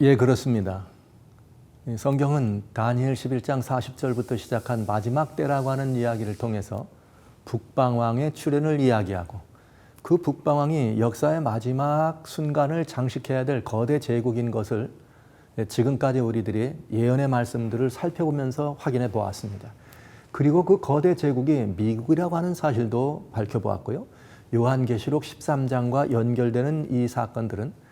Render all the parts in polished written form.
예, 그렇습니다. 이 성경은 다니엘 11장 40절부터 시작한 마지막 때라고 하는 이야기를 통해서 북방왕의 출현을 이야기하고 그 북방왕이 역사의 마지막 순간을 장식해야 될 거대 제국인 것을 지금까지 우리들이 예언의 말씀들을 살펴보면서 확인해 보았습니다. 그리고 그 거대 제국이 미국이라고 하는 사실도 밝혀보았고요. 요한계시록 13장과 연결되는 이 사건들은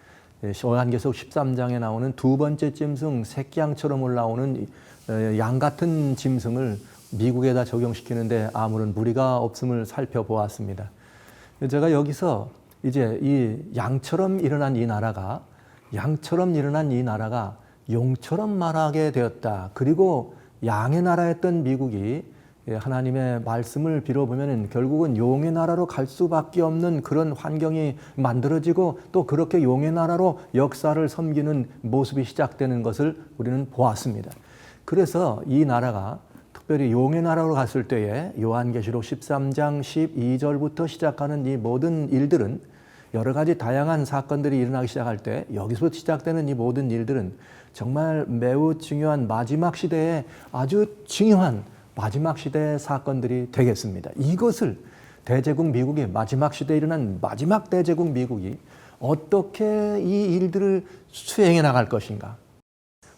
요한계시록 13장에 나오는 두 번째 짐승 새끼양처럼 올라오는 양 같은 짐승을 미국에다 적용시키는데 아무런 무리가 없음을 살펴보았습니다. 제가 여기서 이제 이 양처럼 일어난 이 나라가 용처럼 말하게 되었다. 그리고 양의 나라였던 미국이 하나님의 말씀을 빌어보면 결국은 용의 나라로 갈 수밖에 없는 그런 환경이 만들어지고 또 그렇게 용의 나라로 역사를 섬기는 모습이 시작되는 것을 우리는 보았습니다. 그래서 이 나라가 특별히 용의 나라로 갔을 때에 요한계시록 13장 12절부터 시작하는 이 모든 일들은 여러 가지 다양한 사건들이 일어나기 시작할 때 여기서 시작되는 이 모든 일들은 정말 매우 중요한 마지막 시대에 아주 중요한 마지막 시대의 사건들이 되겠습니다. 이것을 대제국 미국의 마지막 시대에 일어난 마지막 대제국 미국이 어떻게 이 일들을 수행해 나갈 것인가.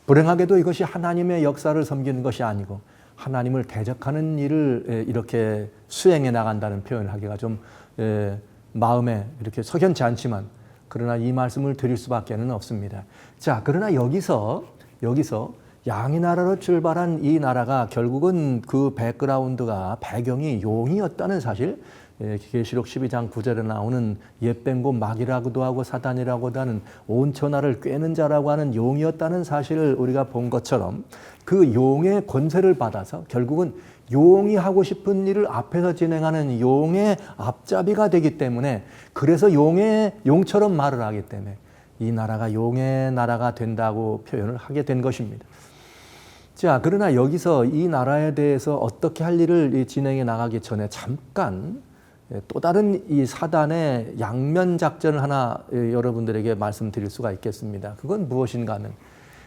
불행하게도 이것이 하나님의 역사를 섬기는 것이 아니고 하나님을 대적하는 일을 이렇게 수행해 나간다는 표현을 하기가 좀 마음에 이렇게 석연치 않지만 그러나 이 말씀을 드릴 수밖에 없습니다. 자, 그러나 여기서 양의 나라로 출발한 이 나라가 결국은 그 백그라운드가 배경이 용이었다는 사실, 계시록 12장 9절에 나오는 옛뱀고 마귀라고도 하고 사단이라고도 하는 온 천하를 꿰는 자라고 하는 용이었다는 사실을 우리가 본 것처럼 그 용의 권세를 받아서 결국은 용이 하고 싶은 일을 앞에서 진행하는 용의 앞잡이가 되기 때문에 그래서 용처럼 말을 하기 때문에 이 나라가 용의 나라가 된다고 표현을 하게 된 것입니다. 자, 그러나 여기서 이 나라에 대해서 어떻게 할 일을 진행해 나가기 전에 잠깐 또 다른 이 사단의 양면 작전을 하나 여러분들에게 말씀드릴 수가 있겠습니다. 그건 무엇인가 하면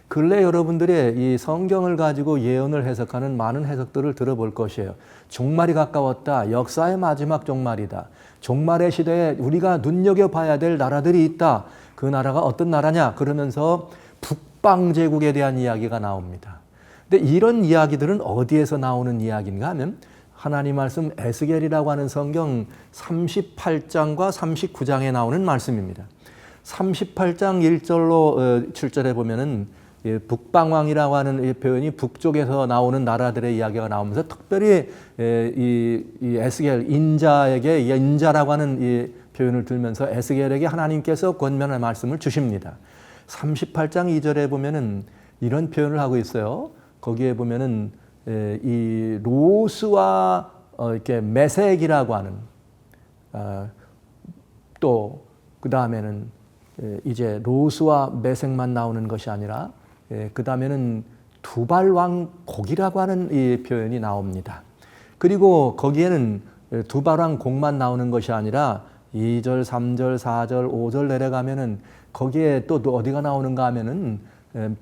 근래 여러분들의 이 성경을 가지고 예언을 해석하는 많은 해석들을 들어볼 것이에요. 종말이 가까웠다. 역사의 마지막 종말이다. 종말의 시대에 우리가 눈여겨봐야 될 나라들이 있다. 그 나라가 어떤 나라냐? 그러면서 북방제국에 대한 이야기가 나옵니다. 근데 이런 이야기들은 어디에서 나오는 이야기인가 하면 하나님 말씀 에스겔이라고 하는 성경 38장과 39장에 나오는 말씀입니다. 38장 1절로 7절에 보면은 북방왕이라고 하는 이 표현이 북쪽에서 나오는 나라들의 이야기가 나오면서 특별히 이 에스겔 인자라고 하는 이 표현을 들면서 에스겔에게 하나님께서 권면의 말씀을 주십니다. 38장 2절에 보면은 이런 표현을 하고 있어요. 거기에 보면은 이 로스와 이렇게 메색이라고 하는 또 그 다음에는 이제 로스와 메색만 나오는 것이 아니라 그 다음에는 두발왕 곡이라고 하는 이 표현이 나옵니다. 그리고 거기에는 두발왕 곡만 나오는 것이 아니라 2절, 3절, 4절, 5절 내려가면은 거기에 또 어디가 나오는가 하면은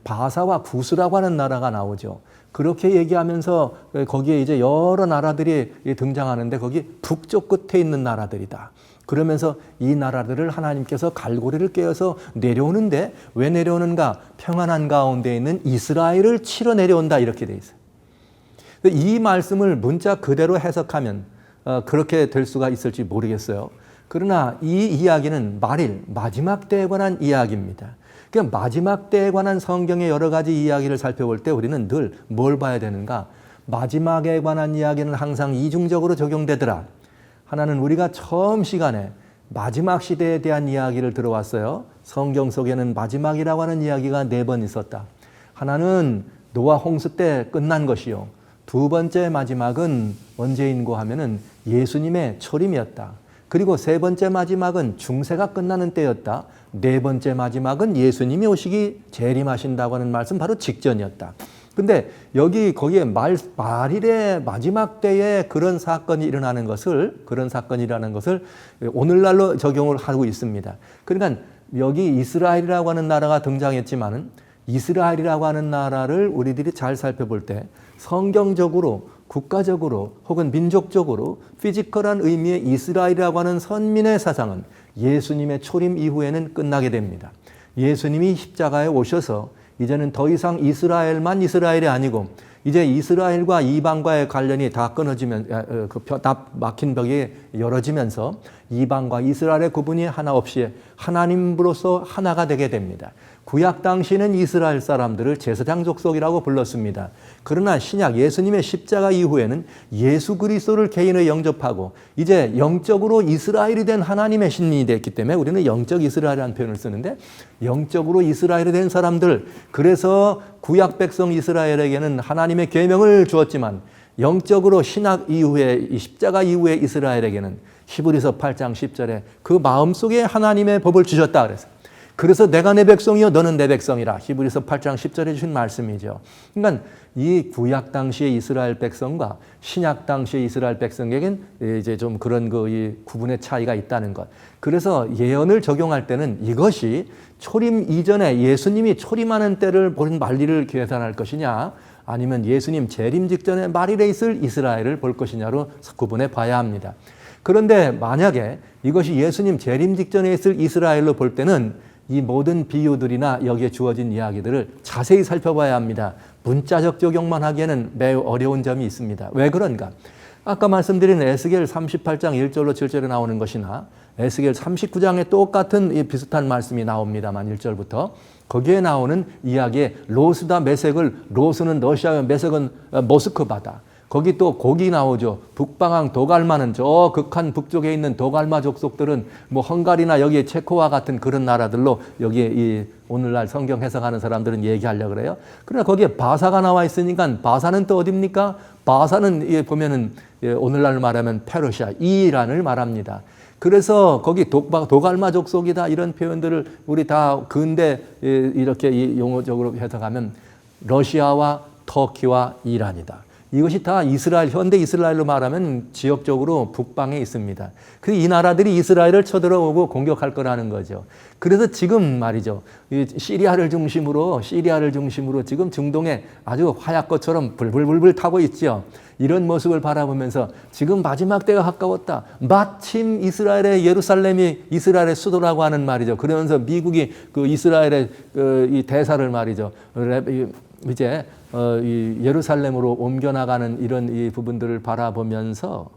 바사와 구스라고 하는 나라가 나오죠. 그렇게 얘기하면서 거기에 이제 여러 나라들이 등장하는데 거기 북쪽 끝에 있는 나라들이다. 그러면서 이 나라들을 하나님께서 갈고리를 꿰어서 내려오는데 왜 내려오는가? 평안한 가운데 있는 이스라엘을 치러 내려온다 이렇게 돼 있어요. 이 말씀을 문자 그대로 해석하면 그렇게 될 수가 있을지 모르겠어요. 그러나 이 이야기는 말일 마지막 때에 관한 이야기입니다. 그러니까 마지막 때에 관한 성경의 여러 가지 이야기를 살펴볼 때 우리는 늘 뭘 봐야 되는가? 마지막에 관한 이야기는 항상 이중적으로 적용되더라. 하나는 우리가 처음 시간에 마지막 시대에 대한 이야기를 들어왔어요. 성경 속에는 마지막이라고 하는 이야기가 4번 있었다. 하나는 노아 홍수 때 끝난 것이요. 두 번째 마지막은 언제인고 하면은 예수님의 초림이었다. 그리고 세 번째 마지막은 중세가 끝나는 때였다. 네 번째 마지막은 예수님이 오시기 재림하신다고 하는 말씀 바로 직전이었다. 근데 거기에 말일의 마지막 때에 그런 사건이 일어나는 것을 오늘날로 적용을 하고 있습니다. 그러니까 여기 이스라엘이라고 하는 나라가 등장했지만은 이스라엘이라고 하는 나라를 우리들이 잘 살펴볼 때 성경적으로, 국가적으로 혹은 민족적으로 피지컬한 의미의 이스라엘이라고 하는 선민의 사상은 예수님의 초림 이후에는 끝나게 됩니다. 예수님이 십자가에 오셔서 이제는 더 이상 이스라엘만 이스라엘이 아니고 이제 이스라엘과 이방과의 관련이 다 끊어지면 다 막힌 벽이 열어지면서 이방과 이스라엘의 구분이 하나 없이 하나님으로서 하나가 되게 됩니다. 구약 당시에는 이스라엘 사람들을 제사장 족속이라고 불렀습니다. 그러나 신약 예수님의 십자가 이후에는 예수 그리스도를 개인의 영접하고 이제 영적으로 이스라엘이 된 하나님의 신민이 됐기 때문에 우리는 영적 이스라엘이라는 표현을 쓰는데 영적으로 이스라엘이 된 사람들, 그래서 구약 백성 이스라엘에게는 하나님의 계명을 주었지만 영적으로 신약 이후에 이 십자가 이후에 이스라엘에게는 히브리서 8장 10절에 그 마음속에 하나님의 법을 주셨다 그래서 내가 내 백성이요 너는 내 백성이라 히브리서 8장 10절에 주신 말씀이죠. 그러니까 이 구약 당시의 이스라엘 백성과 신약 당시의 이스라엘 백성에겐 이제 좀 그런 이 구분의 차이가 있다는 것. 그래서 예언을 적용할 때는 이것이 초림 이전에 예수님이 초림하는 때를 본 말일을 계산할 것이냐 아니면 예수님 재림 직전에 말일에 있을 이스라엘을 볼 것이냐로 구분해 봐야 합니다. 그런데 만약에 이것이 예수님 재림 직전에 있을 이스라엘로 볼 때는 이 모든 비유들이나 여기에 주어진 이야기들을 자세히 살펴봐야 합니다. 문자적 적용만 하기에는 매우 어려운 점이 있습니다. 왜 그런가? 아까 말씀드린 에스겔 38장 1절로 7절에 나오는 것이나 에스겔 39장에 똑같은 비슷한 말씀이 나옵니다만 1절부터 거기에 나오는 이야기에 로스다 메색을, 로스는 러시아요, 메색은 모스크바다. 거기 또 곡이 나오죠. 북방왕 도갈마는 저 극한 북쪽에 있는 도갈마 족속들은 뭐 헝가리나 여기에 체코와 같은 그런 나라들로 여기에 이 오늘날 성경 해석하는 사람들은 얘기하려고 그래요. 그러나 거기에 바사가 나와 있으니까 바사는 또 어딥니까? 바사는 보면은 오늘날 말하면 페르시아, 이란을 말합니다. 그래서 거기 도갈마 족속이다 이런 표현들을 우리 다 근대 이렇게 이 용어적으로 해석하면 러시아와 터키와 이란이다. 이것이 다 이스라엘, 현대 이스라엘로 말하면 지역적으로 북방에 있습니다. 그래서 이 나라들이 이스라엘을 쳐들어오고 공격할 거라는 거죠. 그래서 지금 말이죠. 시리아를 중심으로 지금 중동에 아주 화약고처럼 불불불불 타고 있죠. 이런 모습을 바라보면서 지금 마지막 때가 가까웠다. 마침 이스라엘의 예루살렘이 이스라엘의 수도라고 하는 말이죠. 그러면서 미국이 그 이스라엘의 이 대사를 말이죠. 이제 이 예루살렘으로 옮겨나가는 이런 이 부분들을 바라보면서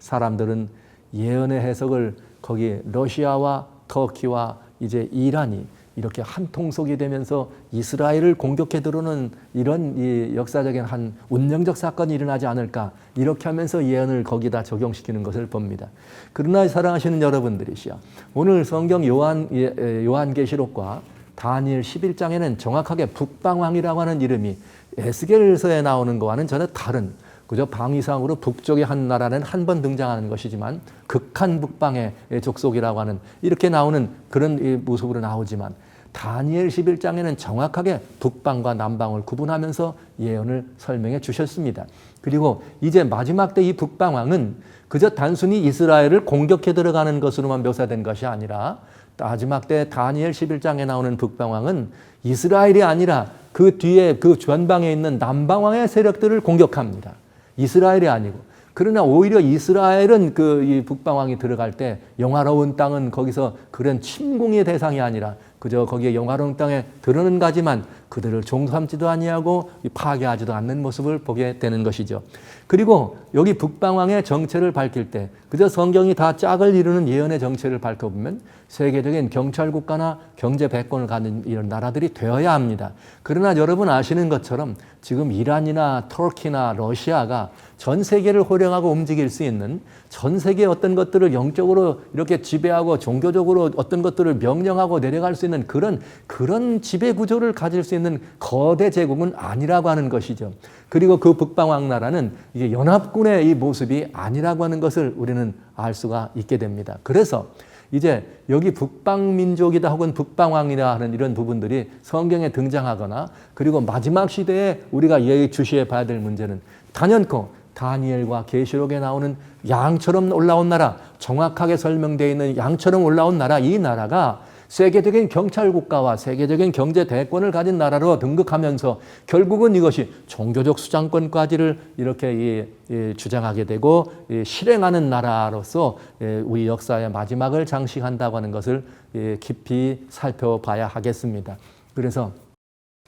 사람들은 예언의 해석을 거기 러시아와 터키와 이제 이란이 이렇게 한 통속이 되면서 이스라엘을 공격해 들어오는 이런 이 역사적인 한 운명적 사건이 일어나지 않을까 이렇게 하면서 예언을 거기다 적용시키는 것을 봅니다. 그러나 사랑하시는 여러분들이시여, 오늘 성경 요한계시록과 다니엘 11장에는 정확하게 북방왕이라고 하는 이름이 에스겔서에 나오는 것과는 전혀 다른, 그저 방위상으로 북쪽의 한 나라는 한 번 등장하는 것이지만 극한 북방의 족속이라고 하는 이렇게 나오는 그런 모습으로 나오지만 다니엘 11장에는 정확하게 북방과 남방을 구분하면서 예언을 설명해 주셨습니다. 그리고 이제 마지막 때 이 북방왕은 그저 단순히 이스라엘을 공격해 들어가는 것으로만 묘사된 것이 아니라 마지막 때 다니엘 11장에 나오는 북방왕은 이스라엘이 아니라 그 뒤에 그 전방에 있는 남방왕의 세력들을 공격합니다. 이스라엘이 아니고. 그러나 오히려 이스라엘은 이 북방왕이 들어갈 때 영화로운 땅은 거기서 그런 침공의 대상이 아니라 그저 거기에 영화로운 땅에 들어는 가지만 그들을 종삼지도 아니하고 파괴하지도 않는 모습을 보게 되는 것이죠. 그리고 여기 북방왕의 정체를 밝힐 때 그저 성경이 다 짝을 이루는 예언의 정체를 밝혀보면 세계적인 경찰국가나 경제 패권을 가진 이런 나라들이 되어야 합니다. 그러나 여러분 아시는 것처럼 지금 이란이나 터키나 러시아가 전 세계를 호령하고 움직일 수 있는, 전 세계의 어떤 것들을 영적으로 이렇게 지배하고 종교적으로 어떤 것들을 명령하고 내려갈 수 있는 그런 지배 구조를 가질 수 있는 거대 제국은 아니라고 하는 것이죠. 그리고 그 북방왕 나라는 이게 연합군의 이 모습이 아니라고 하는 것을 우리는 알 수가 있게 됩니다. 그래서 이제 여기 북방민족이다 혹은 북방왕이다 하는 이런 부분들이 성경에 등장하거나 그리고 마지막 시대에 우리가 예의주시해 봐야 될 문제는 단연코 다니엘과 계시록에 나오는 양처럼 올라온 나라, 정확하게 설명되어 있는 양처럼 올라온 나라, 이 나라가 세계적인 경찰 국가와 세계적인 경제 대권을 가진 나라로 등극하면서 결국은 이것이 종교적 수장권까지를 이렇게 주장하게 되고 실행하는 나라로서 우리 역사의 마지막을 장식한다고 하는 것을 깊이 살펴봐야 하겠습니다. 그래서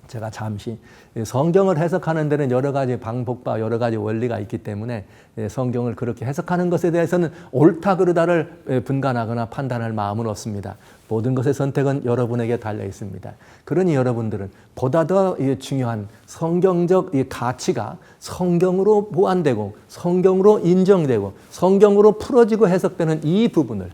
제가 잠시 성경을 해석하는 데는 여러 가지 방법과 여러 가지 원리가 있기 때문에 성경을 그렇게 해석하는 것에 대해서는 옳다 그르다를 분간하거나 판단할 마음은 없습니다. 모든 것의 선택은 여러분에게 달려 있습니다. 그러니 여러분들은 보다 더 중요한 성경적 가치가 성경으로 보완되고 성경으로 인정되고 성경으로 풀어지고 해석되는 이 부분을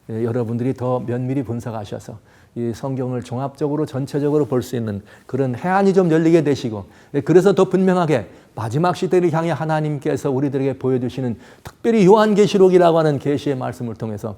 여러분들이 더 면밀히 분석하셔서 이 성경을 종합적으로 전체적으로 볼 수 있는 그런 해안이 좀 열리게 되시고, 그래서 더 분명하게 마지막 시대를 향해 하나님께서 우리들에게 보여주시는 특별히 요한계시록이라고 하는 계시의 말씀을 통해서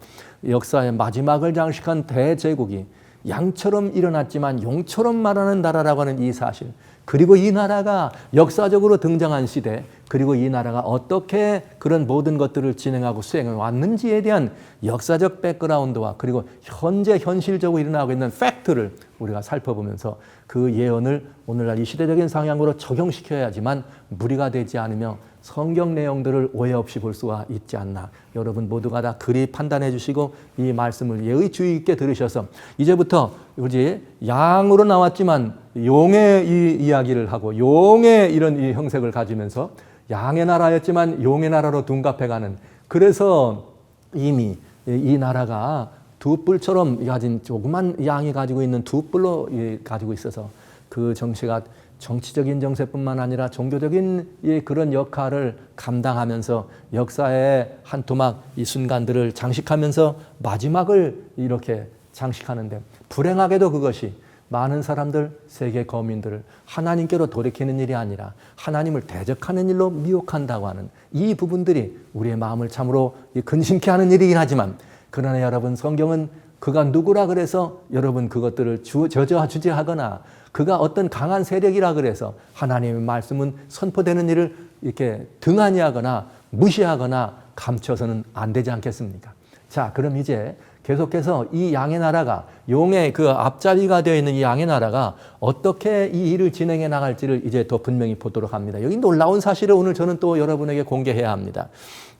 역사의 마지막을 장식한 대제국이 양처럼 일어났지만 용처럼 말하는 나라라고 하는 이 사실, 그리고 이 나라가 역사적으로 등장한 시대, 그리고 이 나라가 어떻게 그런 모든 것들을 진행하고 수행해 왔는지에 대한 역사적 백그라운드와 그리고 현재 현실적으로 일어나고 있는 팩트를 우리가 살펴보면서 그 예언을 오늘날 이 시대적인 상황으로 적용시켜야지만 무리가 되지 않으며 성경 내용들을 오해 없이 볼 수가 있지 않나. 여러분 모두가 다 그리 판단해 주시고 이 말씀을 예의 주의 있게 들으셔서 이제부터 우리 양으로 나왔지만 용의 이 이야기를 하고 용의 이런 이 형색을 가지면서 양의 나라였지만 용의 나라로 둔갑해가는, 그래서 이미 이 나라가 두 뿔처럼 가진 조그만 양이 가지고 있는 두 뿔로 가지고 있어서 그 정치가 정치적인 정세뿐만 아니라 종교적인 그런 역할을 감당하면서 역사의 한 토막 이 순간들을 장식하면서 마지막을 이렇게 장식하는데, 불행하게도 그것이 많은 사람들, 세계 거민들을 하나님께로 돌이키는 일이 아니라 하나님을 대적하는 일로 미혹한다고 하는 이 부분들이 우리의 마음을 참으로 근심케 하는 일이긴 하지만, 그러나 여러분 성경은 그가 누구라 그래서 여러분 그것들을 주저하거나 그가 어떤 강한 세력이라 그래서 하나님의 말씀은 선포되는 일을 이렇게 등한히 하거나 무시하거나 감춰서는 안 되지 않겠습니까? 자, 그럼 이제 계속해서 이 양의 나라가, 용의 그 앞자리가 되어 있는 이 양의 나라가 어떻게 이 일을 진행해 나갈지를 이제 더 분명히 보도록 합니다. 여기 놀라운 사실을 오늘 저는 또 여러분에게 공개해야 합니다.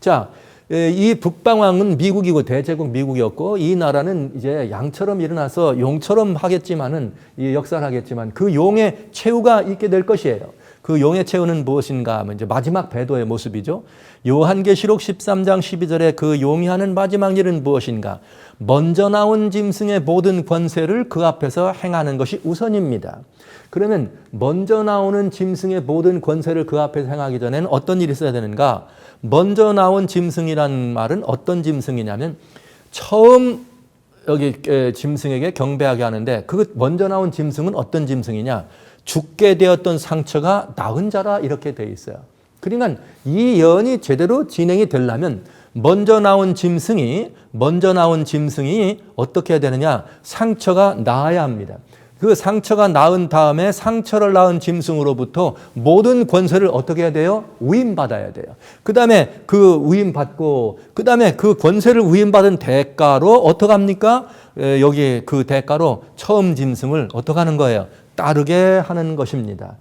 자, 이 북방왕은 미국이고 대제국 미국이었고, 이 나라는 이제 양처럼 일어나서 용처럼 하겠지만은 이 역사를 하겠지만 그 용의 최후가 있게 될 것이에요. 그 용의 최후는 무엇인가 하면 이제 마지막 배도의 모습이죠. 요한계시록 13장 12절에 그 용이 하는 마지막 일은 무엇인가? 먼저 나온 짐승의 모든 권세를 그 앞에서 행하는 것이 우선입니다. 그러면 먼저 나오는 짐승의 모든 권세를 그 앞에서 행하기 전에는 어떤 일이 있어야 되는가? 먼저 나온 짐승이라는 말은 어떤 짐승이냐면 처음 여기 짐승에게 경배하게 하는데, 그 먼저 나온 짐승은 어떤 짐승이냐? 죽게 되었던 상처가 나은 자라 이렇게 되어 있어요. 그러니까 이 예언이 제대로 진행이 되려면 먼저 나온 짐승이 어떻게 해야 되느냐? 상처가 나아야 합니다. 그 상처가 나은 다음에 상처를 낳은 짐승으로부터 모든 권세를 어떻게 해야 돼요? 위임받아야 돼요. 그 다음에 그 위임받고, 그 다음에 그 권세를 위임받은 대가로 어떻게 합니까? 여기 그 대가로 처음 짐승을 어떻게 하는 거예요? 따르게 하는 것입니다.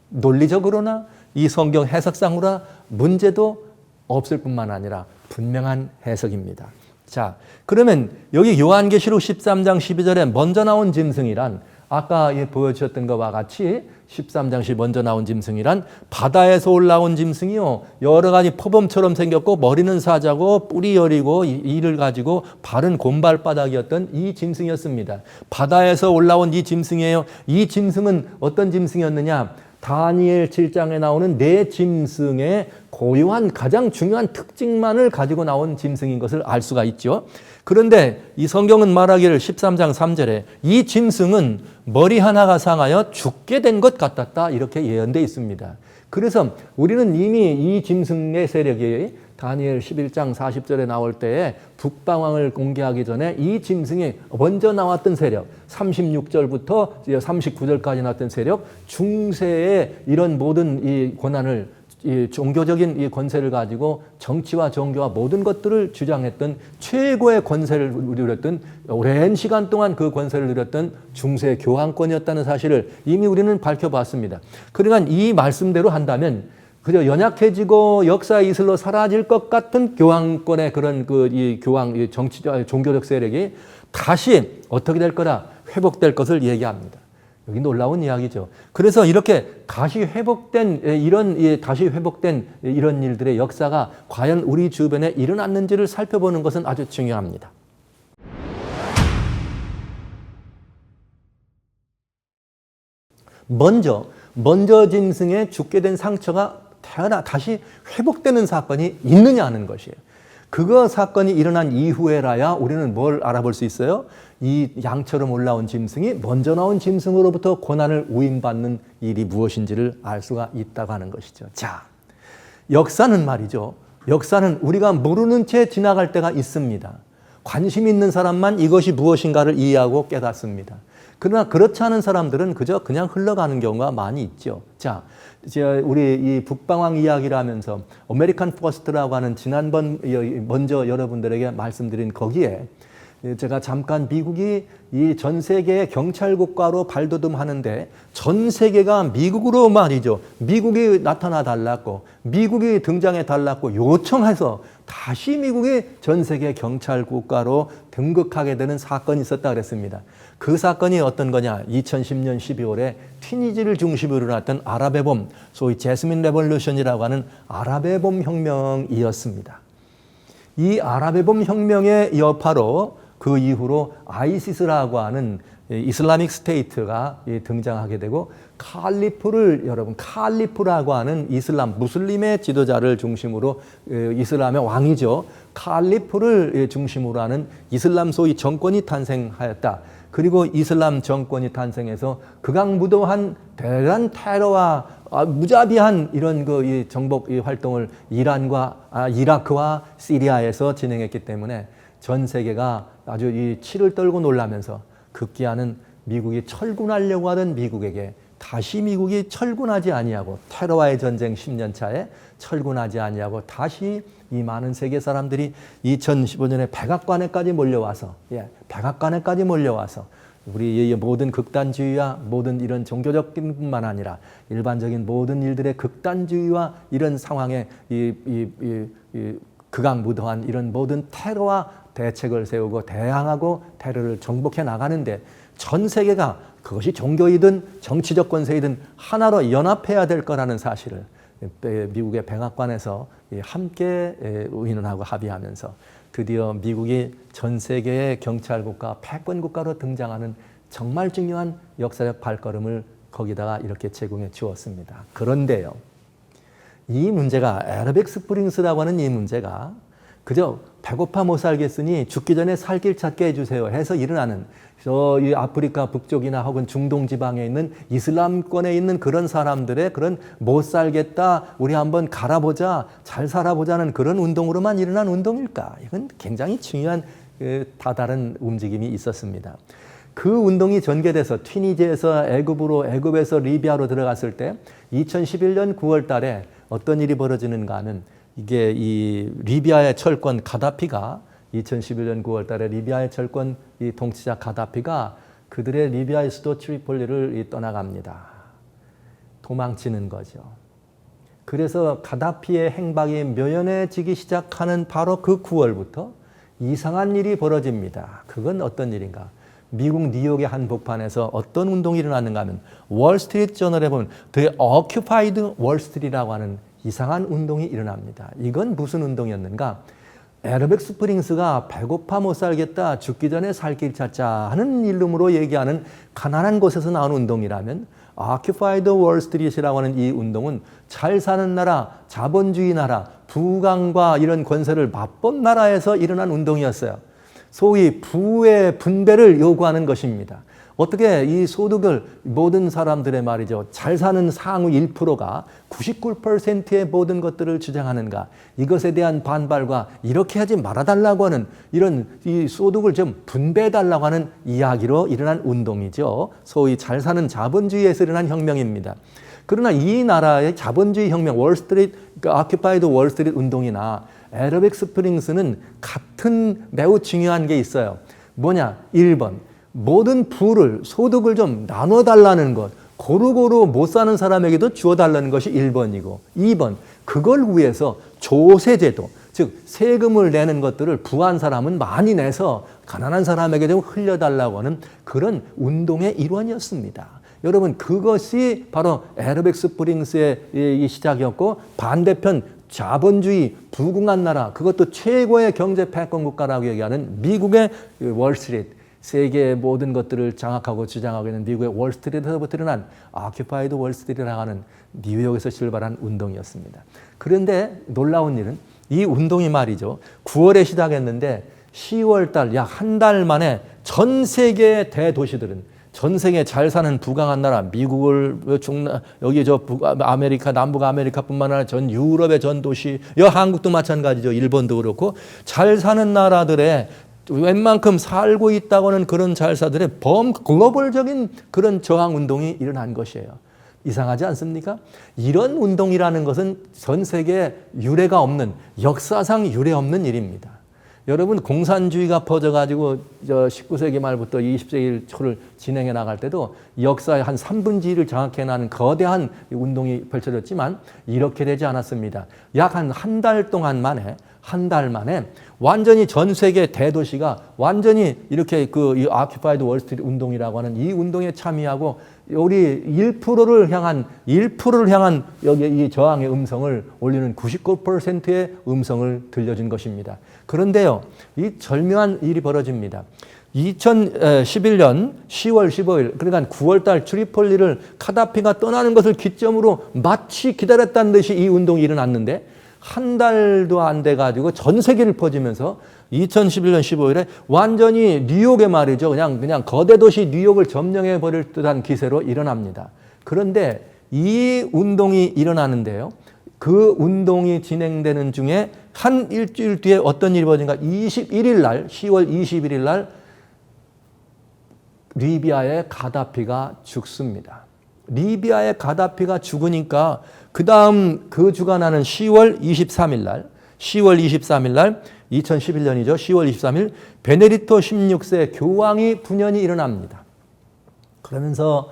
논리적으로나 이 성경 해석상으로 문제도 없을 뿐만 아니라 분명한 해석입니다. 자, 그러면 여기 요한계시록 13장 12절에 먼저 나온 짐승이란, 아까 보여주셨던 것과 같이 13장 10 먼저 나온 짐승이란 바다에서 올라온 짐승이요, 여러 가지 표범처럼 생겼고 머리는 사자고 뿔이 여리고 이를 가지고 발은 곰발바닥이었던 이 짐승이었습니다. 바다에서 올라온 이 짐승이에요. 이 짐승은 어떤 짐승이었느냐? 다니엘 7장에 나오는 네 짐승의 고유한 가장 중요한 특징만을 가지고 나온 짐승인 것을 알 수가 있죠. 그런데 이 성경은 말하기를 13장 3절에 이 짐승은 머리 하나가 상하여 죽게 된 것 같았다 이렇게 예언되어 있습니다. 그래서 우리는 이미 이 짐승의 세력이 다니엘 11장 40절에 나올 때에 북방왕을 공개하기 전에 이 짐승이 먼저 나왔던 세력, 36절부터 39절까지 나왔던 세력, 중세의 이런 모든 이 고난을 이 종교적인 이 권세를 가지고 정치와 종교와 모든 것들을 주장했던 최고의 권세를 누렸던 오랜 시간 동안 그 권세를 누렸던 중세 교황권이었다는 사실을 이미 우리는 밝혀봤습니다. 그러니까 이 말씀대로 한다면 그저 연약해지고 역사 이슬로 사라질 것 같은 교황권의 그런 이 교황 이 정치적 종교적 세력이 다시 어떻게 될 거라 회복될 것을 얘기합니다. 여기 놀라운 이야기죠. 그래서 이렇게 다시 회복된 이런 일들의 역사가 과연 우리 주변에 일어났는지를 살펴보는 것은 아주 중요합니다. 먼저 짐승에 죽게 된 상처가 다시 회복되는 사건이 있느냐 하는 것이에요. 그거 사건이 일어난 이후에라야 우리는 뭘 알아볼 수 있어요? 이 양처럼 올라온 짐승이 먼저 나온 짐승으로부터 고난을 우임받는 일이 무엇인지를 알 수가 있다고 하는 것이죠. 자, 역사는 말이죠. 역사는 우리가 모르는 채 지나갈 때가 있습니다. 관심 있는 사람만 이것이 무엇인가를 이해하고 깨닫습니다. 그러나 그렇지 않은 사람들은 그냥 흘러가는 경우가 많이 있죠. 자, 우리 이 북방왕 이야기를 하면서 아메리칸 퍼스트라고 하는 지난번 먼저 여러분들에게 말씀드린 거기에 제가 잠깐 미국이 이 전 세계의 경찰 국가로 발돋움하는데 전 세계가 미국으로 말이죠. 미국이 나타나 달랐고 미국이 등장해 달랐고 요청해서 다시 미국이 전 세계 경찰 국가로 등극하게 되는 사건이 있었다 그랬습니다. 그 사건이 어떤 거냐? 2010년 12월에 튀니지를 중심으로 일어났던 아랍의 봄, 소위 제스민 레볼루션이라고 하는 아랍의 봄 혁명이었습니다. 이 아랍의 봄 혁명의 여파로 그 이후로 아이시스라고 하는 이슬라믹 스테이트가 등장하게 되고 칼리프라고 하는 무슬림의 지도자를 중심으로 이슬람의 왕이죠. 칼리프를 중심으로 하는 이슬람 소위 정권이 탄생하였다. 그리고 이슬람 정권이 탄생해서 극악무도한 대단한 테러와 무자비한 이런 이 정복 활동을 이라크와 시리아에서 진행했기 때문에 전 세계가 아주 이 치를 떨고 놀라면서 급기야는 미국이 철군하려고 하던 미국에게 다시 미국이 철군하지 아니하고 테러와의 전쟁 10년 차에 철군하지 아니하고 다시 이 많은 세계 사람들이 2015년에 백악관에까지 몰려와서 우리 모든 극단주의와 모든 이런 종교적인 뿐만 아니라 일반적인 모든 일들의 극단주의와 이런 상황에 극악무도한 이런 모든 테러와 대책을 세우고 대항하고 테러를 정복해 나가는데 전 세계가 그것이 종교이든 정치적 권세이든 하나로 연합해야 될 거라는 사실을 미국의 백악관에서 함께 의논하고 합의하면서 드디어 미국이 전 세계의 경찰국가, 패권국가로 등장하는 정말 중요한 역사적 발걸음을 거기다가 이렇게 제공해 주었습니다. 그런데요, 이 문제가 애러빅 스프링스라고 하는 이 문제가 그저 배고파 못 살겠으니 죽기 전에 살 길 찾게 해주세요 해서 일어나는 이 아프리카 북쪽이나 혹은 중동 지방에 있는 이슬람권에 있는 그런 사람들의 그런 못 살겠다, 우리 한번 갈아보자, 잘 살아보자는 그런 운동으로만 일어난 운동일까? 이건 굉장히 중요한 다다른 움직임이 있었습니다. 그 운동이 전개돼서 튀니지에서 애굽에서 리비아로 들어갔을 때 2011년 9월 달에 어떤 일이 벌어지는가 하면 이게 이 리비아의 철권 가다피가 2011년 9월 달에 리비아의 철권 이 통치자 가다피가 그들의 리비아의 수도 트리폴리를 떠나갑니다. 도망치는 거죠. 그래서 가다피의 행방이 묘연해지기 시작하는 바로 그 9월부터 이상한 일이 벌어집니다. 그건 어떤 일인가? 미국 뉴욕의 한복판에서 어떤 운동이 일어났는가 하면 월스트리트 저널에 보면 The Occupied Wall Street이라고 하는 이상한 운동이 일어납니다. 이건 무슨 운동이었는가? 애러빅 스프링스가 배고파 못 살겠다, 죽기 전에 살 길 찾자 하는 이름으로 얘기하는 가난한 곳에서 나온 운동이라면 Occupied Wall Street이라고 하는 이 운동은 잘 사는 나라, 자본주의 나라, 부강과 이런 권세를 맛본 나라에서 일어난 운동이었어요. 소위 부의 분배를 요구하는 것입니다. 어떻게 이 소득을 모든 사람들의 말이죠. 잘 사는 상위 1%가 99%의 모든 것들을 주장하는가. 이것에 대한 반발과 이렇게 하지 말아달라고 하는 이런 이 소득을 좀 분배해달라고 하는 이야기로 일어난 운동이죠. 소위 잘 사는 자본주의에서 일어난 혁명입니다. 그러나 이 나라의 자본주의 혁명, 월스트리트, 아큐파이드 월스트리트 운동이나 애러빅 스프링스는 같은 매우 중요한 게 있어요. 뭐냐? 1번, 모든 부를, 소득을 좀 나눠달라는 것. 고루고루 못 사는 사람에게도 주어달라는 것이 1번이고 2번, 그걸 위해서 조세제도, 즉 세금을 내는 것들을 부한 사람은 많이 내서 가난한 사람에게 좀 흘려달라고 하는 그런 운동의 일환이었습니다. 여러분, 그것이 바로 애러빅 스프링스의 시작이었고, 반대편 자본주의 부궁한 나라, 그것도 최고의 경제 패권 국가라고 얘기하는 미국의 월스트리트, 세계의 모든 것들을 장악하고 주장하고 있는 미국의 월스트리트에서부터 일어난 아큐파이드 월스트리트라고 하는 뉴욕에서 출발한 운동이었습니다. 그런데 놀라운 일은 이 운동이 말이죠, 9월에 시작했는데 10월 달, 약 한 달 만에 전 세계의 대도시들은, 전 세계 잘 사는 부강한 나라, 미국을 여기 아메리카, 남북 아메리카뿐만 아니라 전 유럽의 전 도시, 한국도 마찬가지죠. 일본도 그렇고, 잘 사는 나라들의 웬만큼 살고 있다고 하는 그런 잘사들의 글로벌적인 그런 저항 운동이 일어난 것이에요. 이상하지 않습니까? 이런 운동이라는 것은 전 세계에 유례가 없는, 역사상 유례 없는 일입니다. 여러분, 공산주의가 퍼져가지고 19세기 말부터 20세기 초를 진행해 나갈 때도 역사의 한 3분의 1을 장악해 나는 거대한 운동이 펼쳐졌지만 이렇게 되지 않았습니다. 약 한 달 동안 만에, 한 달 만에 완전히 전 세계 대도시가 완전히 이렇게 이 아큐파이드 월스트리트 운동이라고 하는 이 운동에 참여하고 우리 1%를 향한 여기 이 저항의 음성을 올리는 99%의 음성을 들려준 것입니다. 그런데요, 이 절묘한 일이 벌어집니다. 2011년 10월 15일, 그러니까 9월달 트리폴리를 카다피가 떠나는 것을 기점으로 마치 기다렸다는 듯이 이 운동이 일어났는데, 한 달도 안 돼가지고 전 세계를 퍼지면서 2011년 15일에 완전히 뉴욕에 말이죠. 그냥 거대 도시 뉴욕을 점령해 버릴 듯한 기세로 일어납니다. 그런데 이 운동이 일어나는데요, 그 운동이 진행되는 중에 한 일주일 뒤에 어떤 일이 벌어진가? 21일 날, 10월 21일 날 리비아의 가다피가 죽습니다. 리비아의 가다피가 죽으니까 그 다음 그 주가 나는 10월 23일 날 2011년이죠. 10월 23일 베네딕토 16세 교황이 분연히 일어납니다. 그러면서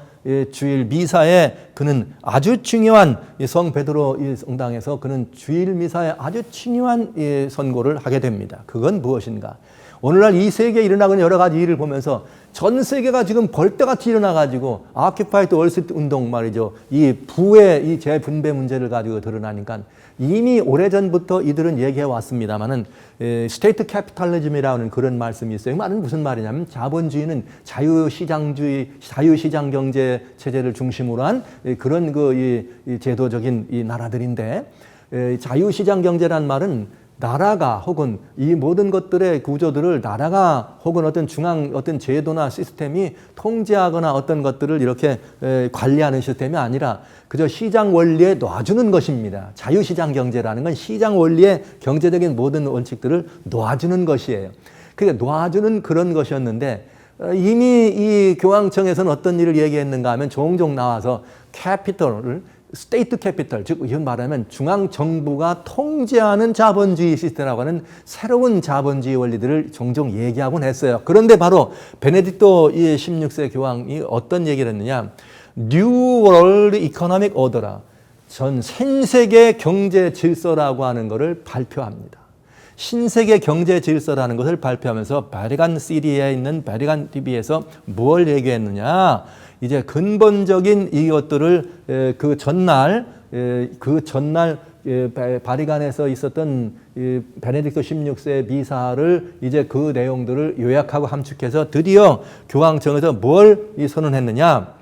주일 미사에 그는 아주 중요한 성 베드로 성당에서 그는 주일 미사에 아주 중요한 선고를 하게 됩니다. 그건 무엇인가? 오늘날 이 세계에 일어나는 여러 가지 일을 보면서 전 세계가 지금 벌떼같이 일어나가지고 아큐파이드 월스트리트 운동 말이죠. 이 부의 이 재분배 문제를 가지고 드러나니까 이미 오래전부터 이들은 얘기해 왔습니다만은 스테이트 캐피탈리즘이라는 그런 말씀이 있어요. 이 말은 무슨 말이냐면 자본주의는 자유시장 경제 체제를 중심으로 한 그런 이 제도적인 이 나라들인데, 자유시장 경제란 말은 나라가 혹은 이 모든 것들의 구조들을 나라가 혹은 어떤 제도나 시스템이 통제하거나 어떤 것들을 이렇게 관리하는 시스템이 아니라 그저 시장 원리에 놔주는 것입니다. 자유시장 경제라는 건 시장 원리의 경제적인 모든 원칙들을 놔주는 것이에요. 그러니까 놔주는 그런 것이었는데, 이미 이 교황청에서는 어떤 일을 얘기했는가 하면 종종 나와서 캐피털을 스테이트 캐피털, 즉 이런 말하면 중앙 정부가 통제하는 자본주의 시스템이라고 하는 새로운 자본주의 원리들을 종종 얘기하곤 했어요. 그런데 바로 베네딕토 16세 교황이 어떤 얘기를 했느냐? New World Economic Order라, 전 신세계 경제 질서라고 하는 것을 발표합니다. 신세계 경제 질서라는 것을 발표하면서 바티칸 시티에 있는 바티칸 TV에서 뭘 얘기했느냐? 이제 근본적인 이것들을 그 전날 바티칸에서 있었던 베네딕토 16세 미사를 이제 그 내용들을 요약하고 함축해서 드디어 교황청에서 뭘 선언했느냐?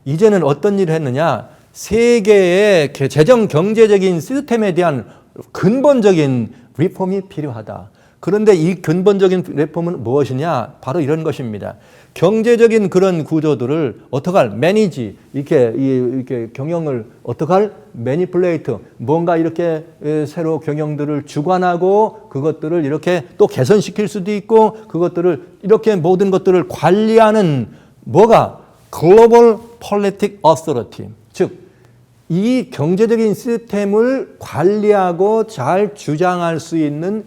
이제는 어떤 일을 했느냐? 세계의 재정 경제적인 시스템에 대한 근본적인 리폼이 필요하다. 그런데 이 근본적인 리폼은 무엇이냐? 바로 이런 것입니다. 경제적인 그런 구조들을 어떡할, 매니지, 이렇게 경영을 어떡할, 매니플레이트, 뭔가 이렇게 새로 경영들을 주관하고 그것들을 이렇게 또 개선시킬 수도 있고 그것들을 이렇게 모든 것들을 관리하는 뭐가? 글로벌 폴리틱 어서리티, 즉 이 경제적인 시스템을 관리하고 잘 주장할 수 있는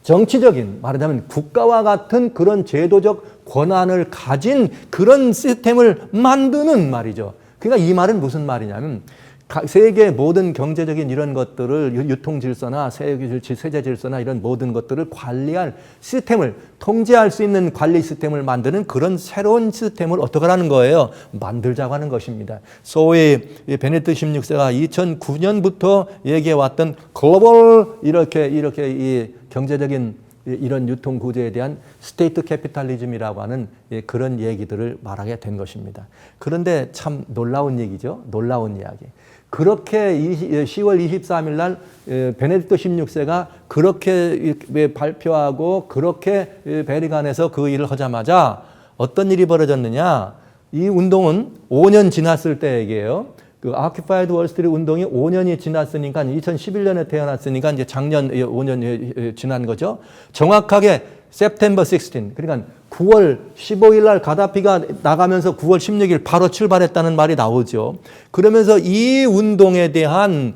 정치적인, 말하자면 국가와 같은 그런 제도적 권한을 가진 그런 시스템을 만드는 말이죠. 그러니까 이 말은 무슨 말이냐면 세계 모든 경제적인 이런 것들을 유통 질서나 세제 질서나 이런 모든 것들을 관리할 시스템을 통제할 수 있는 관리 시스템을 만드는 그런 새로운 시스템을 어떻게 하는 거예요? 만들자고 하는 것입니다. 소위 베네딕트 16세가 2009년부터 얘기해 왔던 글로벌 이렇게 이 경제적인 이런 유통 구조에 대한 스테이트 캐피탈리즘이라고 하는 그런 얘기들을 말하게 된 것입니다. 그런데 참 놀라운 얘기죠. 놀라운 이야기. 그렇게 10월 23일 날 베네딕토 16세가 그렇게 발표하고 그렇게 베리간에서 그 일을 하자마자 어떤 일이 벌어졌느냐. 이 운동은 5년 지났을 때 얘기예요. 그 Occupied Wall Street 운동이 5년이 지났으니까 2011년에 태어났으니까 이제 작년 5년 지난 거죠. 정확하게 September 16, 그러니까 9월 15일 날 가다피가 나가면서 9월 16일 바로 출발했다는 말이 나오죠. 그러면서 이 운동에 대한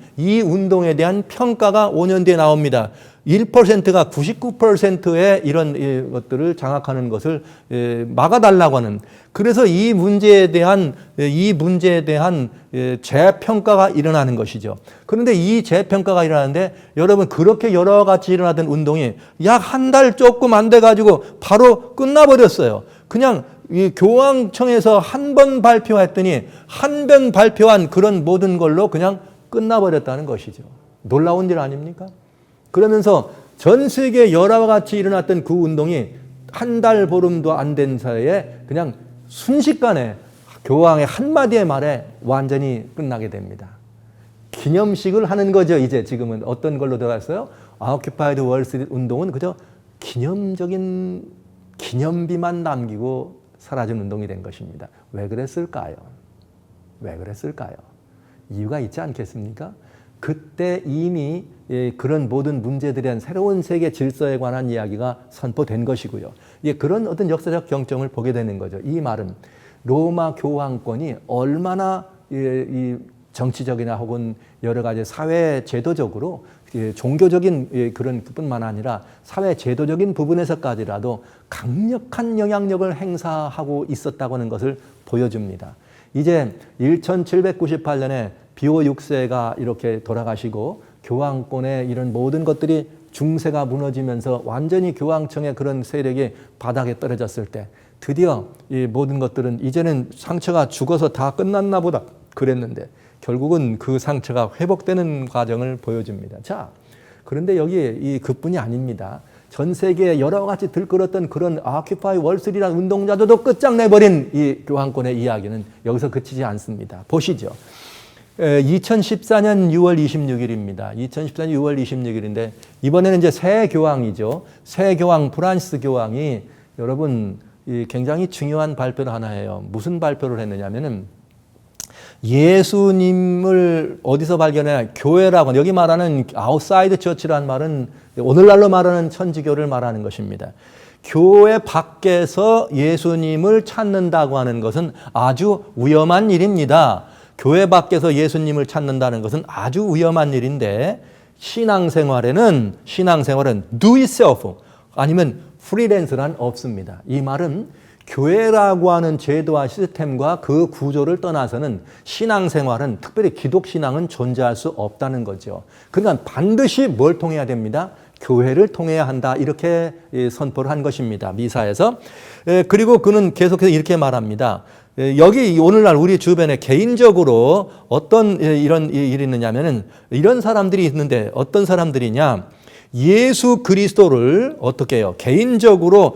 평가가 5년 뒤에 나옵니다. 1%가 99%의 이런 것들을 장악하는 것을 막아달라고 하는. 그래서 이 문제에 대한 재평가가 일어나는 것이죠. 그런데 이 재평가가 일어나는데 여러분 그렇게 여러 가지 일어나던 운동이 약 한 달 조금 안 돼가지고 바로 끝나버렸어요. 그냥 이 교황청에서 한 번 발표했더니 한 번 발표한 그런 모든 걸로 그냥 끝나버렸다는 것이죠. 놀라운 일 아닙니까? 그러면서 전 세계 여러 같이 일어났던 그 운동이 한 달 보름도 안 된 사이에 그냥 순식간에 교황의 한마디의 말에 완전히 끝나게 됩니다. 기념식을 하는 거죠. 이제 지금은 어떤 걸로 들어갔어요? Occupied Wall Street 운동은 그저 기념적인 기념비만 남기고 사라진 운동이 된 것입니다. 왜 그랬을까요? 왜 그랬을까요? 이유가 있지 않겠습니까? 그때 이미 그런 모든 문제들에 대한 새로운 세계 질서에 관한 이야기가 선포된 것이고요. 그런 어떤 역사적 경점을 보게 되는 거죠. 이 말은 로마 교황권이 얼마나 이 정치적이나 혹은 여러 가지 사회 제도적으로 종교적인 그런 뿐만 아니라 사회 제도적인 부분에서까지라도 강력한 영향력을 행사하고 있었다고 하는 것을 보여줍니다. 이제 1798년에 비오 6세가 이렇게 돌아가시고 교황권의 이런 모든 것들이 중세가 무너지면서 완전히 교황청의 그런 세력이 바닥에 떨어졌을 때 드디어 이 모든 것들은 이제는 상처가 죽어서 다 끝났나 보다 그랬는데 결국은 그 상처가 회복되는 과정을 보여줍니다. 자, 그런데 여기 그뿐이 아닙니다. 전 세계에 여러 가지 들끓었던 그런 Occupy Wall Street라는 운동자들도 끝장내버린 이 교황권의 이야기는 여기서 그치지 않습니다. 보시죠. 2014년 6월 26일입니다. 2014년 6월 26일인데 이번에는 이제 새 교황이죠. 새 교황 프란시스 교황이 여러분 굉장히 중요한 발표를 하나 해요. 무슨 발표를 했느냐면은 예수님을 어디서 발견해? 교회라고. 여기 말하는 아웃사이드 처치라는 말은 오늘날로 말하는 천지교를 말하는 것입니다. 교회 밖에서 예수님을 찾는다고 하는 것은 아주 위험한 일입니다. 교회 밖에서 예수님을 찾는다는 것은 아주 위험한 일인데 신앙생활은 do it self 아니면 프리랜서란 없습니다. 이 말은 교회라고 하는 제도와 시스템과 그 구조를 떠나서는 신앙생활은 특별히 기독신앙은 존재할 수 없다는 거죠. 그러니까 반드시 뭘 통해야 됩니다? 교회를 통해야 한다 이렇게 선포를 한 것입니다. 미사에서. 그리고 그는 계속해서 이렇게 말합니다. 여기 오늘날 우리 주변에 개인적으로 어떤 이런 일이 있느냐면은 이런 사람들이 있는데 어떤 사람들이냐? 예수 그리스도를 어떻게 해요? 개인적으로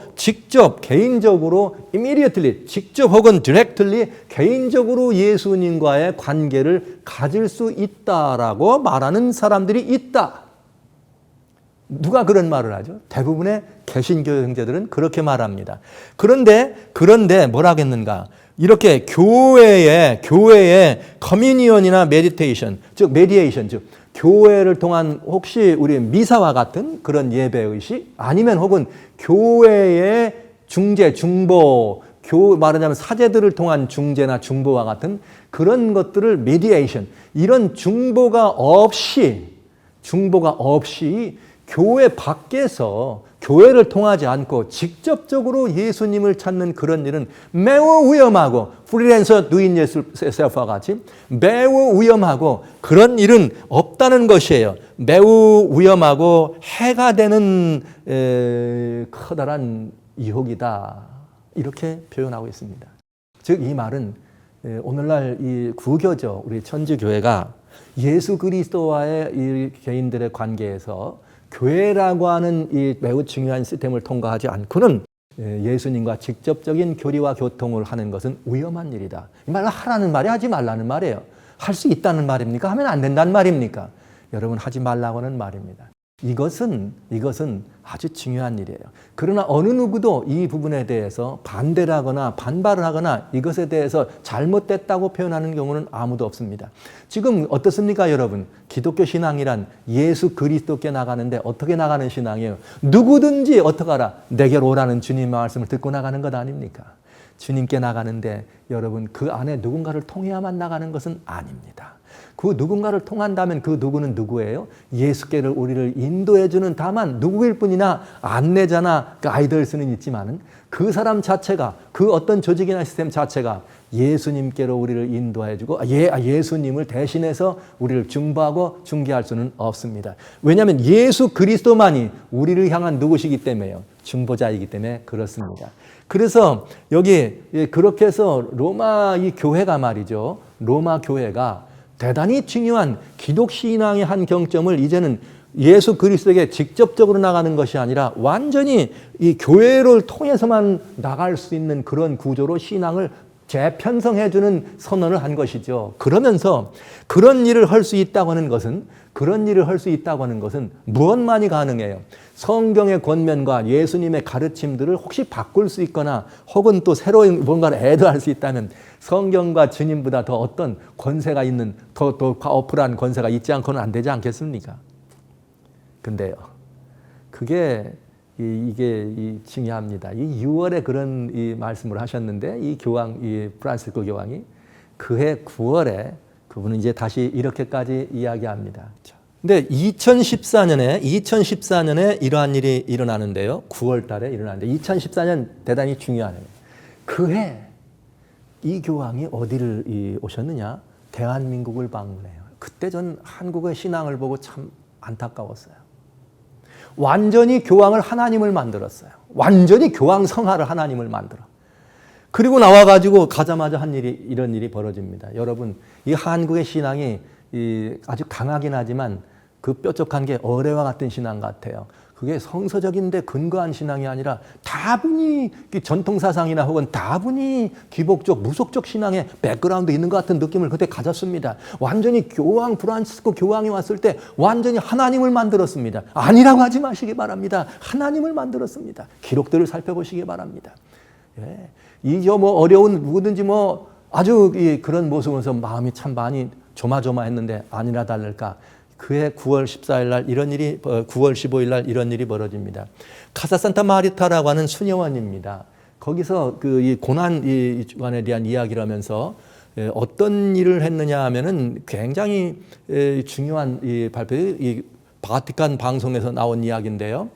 immediately, 직접 혹은 directly 개인적으로 예수님과의 관계를 가질 수 있다라고 말하는 사람들이 있다. 누가 그런 말을 하죠? 대부분의 개신교 형제들은 그렇게 말합니다. 그런데 뭐라겠는가? 이렇게 교회의 커뮤니언이나 메디테이션, 즉 교회를 통한 혹시 우리 미사와 같은 그런 예배의식 아니면 혹은 교회의 중보 말하자면 사제들을 통한 중재나 중보와 같은 그런 것들을 메디에이션, 이런 중보가 없이 교회 밖에서 교회를 통하지 않고 직접적으로 예수님을 찾는 그런 일은 매우 위험하고, 프리랜서 doing yourself와 같이 매우 위험하고, 그런 일은 없다는 것이에요. 매우 위험하고 해가 되는 커다란 유혹이다, 이렇게 표현하고 있습니다. 즉 이 말은 오늘날 이 구교죠, 우리 천주교회가 예수 그리스도와의 이 개인들의 관계에서 교회라고 하는 이 매우 중요한 시스템을 통과하지 않고는 예수님과 직접적인 교리와 교통을 하는 것은 위험한 일이다. 이 말은 하라는 말이 하지 말라는 말이에요. 할 수 있다는 말입니까? 하면 안 된다는 말입니까? 여러분, 하지 말라고 하는 말입니다. 이것은 아주 중요한 일이에요. 그러나 어느 누구도 이 부분에 대해서 반대를 하거나 반발을 하거나 이것에 대해서 잘못됐다고 표현하는 경우는 아무도 없습니다. 지금 어떻습니까, 여러분? 기독교 신앙이란 예수 그리스도께 나가는데 어떻게 나가는 신앙이에요? 누구든지 어떡하라, 내게로 오라는 주님의 말씀을 듣고 나가는 것 아닙니까? 주님께 나가는데 여러분, 그 안에 누군가를 통해야만 나가는 것은 아닙니다. 그 누군가를 통한다면 그 누구는 누구예요? 예수께를 우리를 인도해주는 다만 누구일 뿐이나 안내자나 가이드일 수는 있지만은 그 사람 자체가, 그 어떤 조직이나 시스템 자체가 예수님께로 우리를 인도해주고 예수님을 대신해서 우리를 중보하고 중개할 수는 없습니다. 왜냐하면 예수 그리스도만이 우리를 향한 누구시기 때문에요. 중보자이기 때문에 그렇습니다. 그래서 여기 그렇게 해서 로마 이 교회가 말이죠, 로마 교회가 대단히 중요한 기독신앙의 한 경점을 이제는 예수 그리스도에게 직접적으로 나가는 것이 아니라 완전히 이 교회를 통해서만 나갈 수 있는 그런 구조로 신앙을 재편성해주는 선언을 한 것이죠. 그러면서 그런 일을 할 수 있다고 하는 것은 무엇만이 가능해요? 성경의 권면과 예수님의 가르침들을 혹시 바꿀 수 있거나 혹은 또 새로운 뭔가를 애도할 수 있다면 성경과 주님보다 더 어떤 권세가 있는, 더 파워풀한 권세가 있지 않고는 안 되지 않겠습니까? 근데요, 이게 중요합니다. 이 6월에 그런 이 말씀을 하셨는데, 이 프란시스코 교황이 그해 9월에 그분은 이제 다시 이렇게까지 이야기합니다. 근데 2014년에 이러한 일이 일어나는데요. 9월 달에 일어나는데 2014년 대단히 중요하네요. 그해 이 교황이 어디를 오셨느냐? 대한민국을 방문해요. 그때 전 한국의 신앙을 보고 참 안타까웠어요. 완전히 교황을 하나님을 만들었어요. 완전히 교황 성화를 하나님을 만들어. 그리고 나와가지고 가자마자 이런 일이 벌어집니다. 여러분, 이 한국의 신앙이 아주 강하긴 하지만 그 뾰족한 게 어뢰와 같은 신앙 같아요. 그게 성서적인데 근거한 신앙이 아니라 다분히 전통사상이나 혹은 다분히 기복적, 무속적 신앙의 백그라운드 있는 것 같은 느낌을 그때 가졌습니다. 완전히 프란시스코 교황이 왔을 때 완전히 하나님을 만들었습니다. 아니라고 하지 마시기 바랍니다. 하나님을 만들었습니다. 기록들을 살펴보시기 바랍니다. 예. 어려운 누구든지 아주 그런 모습에서 마음이 참 많이 조마조마했는데 아니나 다를까. 그해 9월 14일 날 9월 15일 날 이런 일이 벌어집니다. 카사산타 마리타라고 하는 수녀원입니다. 거기서 이 고난에 대한 이야기를 하면서 어떤 일을 했느냐 하면은 굉장히 중요한 발표, 바티칸 방송에서 나온 이야기인데요.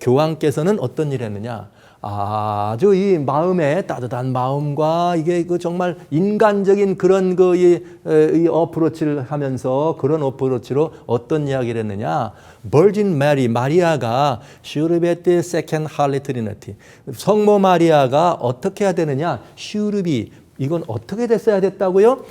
교황께서는 어떤 일을 했느냐? 아주 이 마음에 따뜻한 마음과 이게 정말 인간적인 그런 이 어프로치를 하면서 그런 어프로치로 어떤 이야기를 했느냐? Virgin Mary, 마리아가 should be the second Holy Trinity. 성모 마리아가 어떻게 해야 되느냐? should be. 이건 어떻게 됐어야 됐다고요?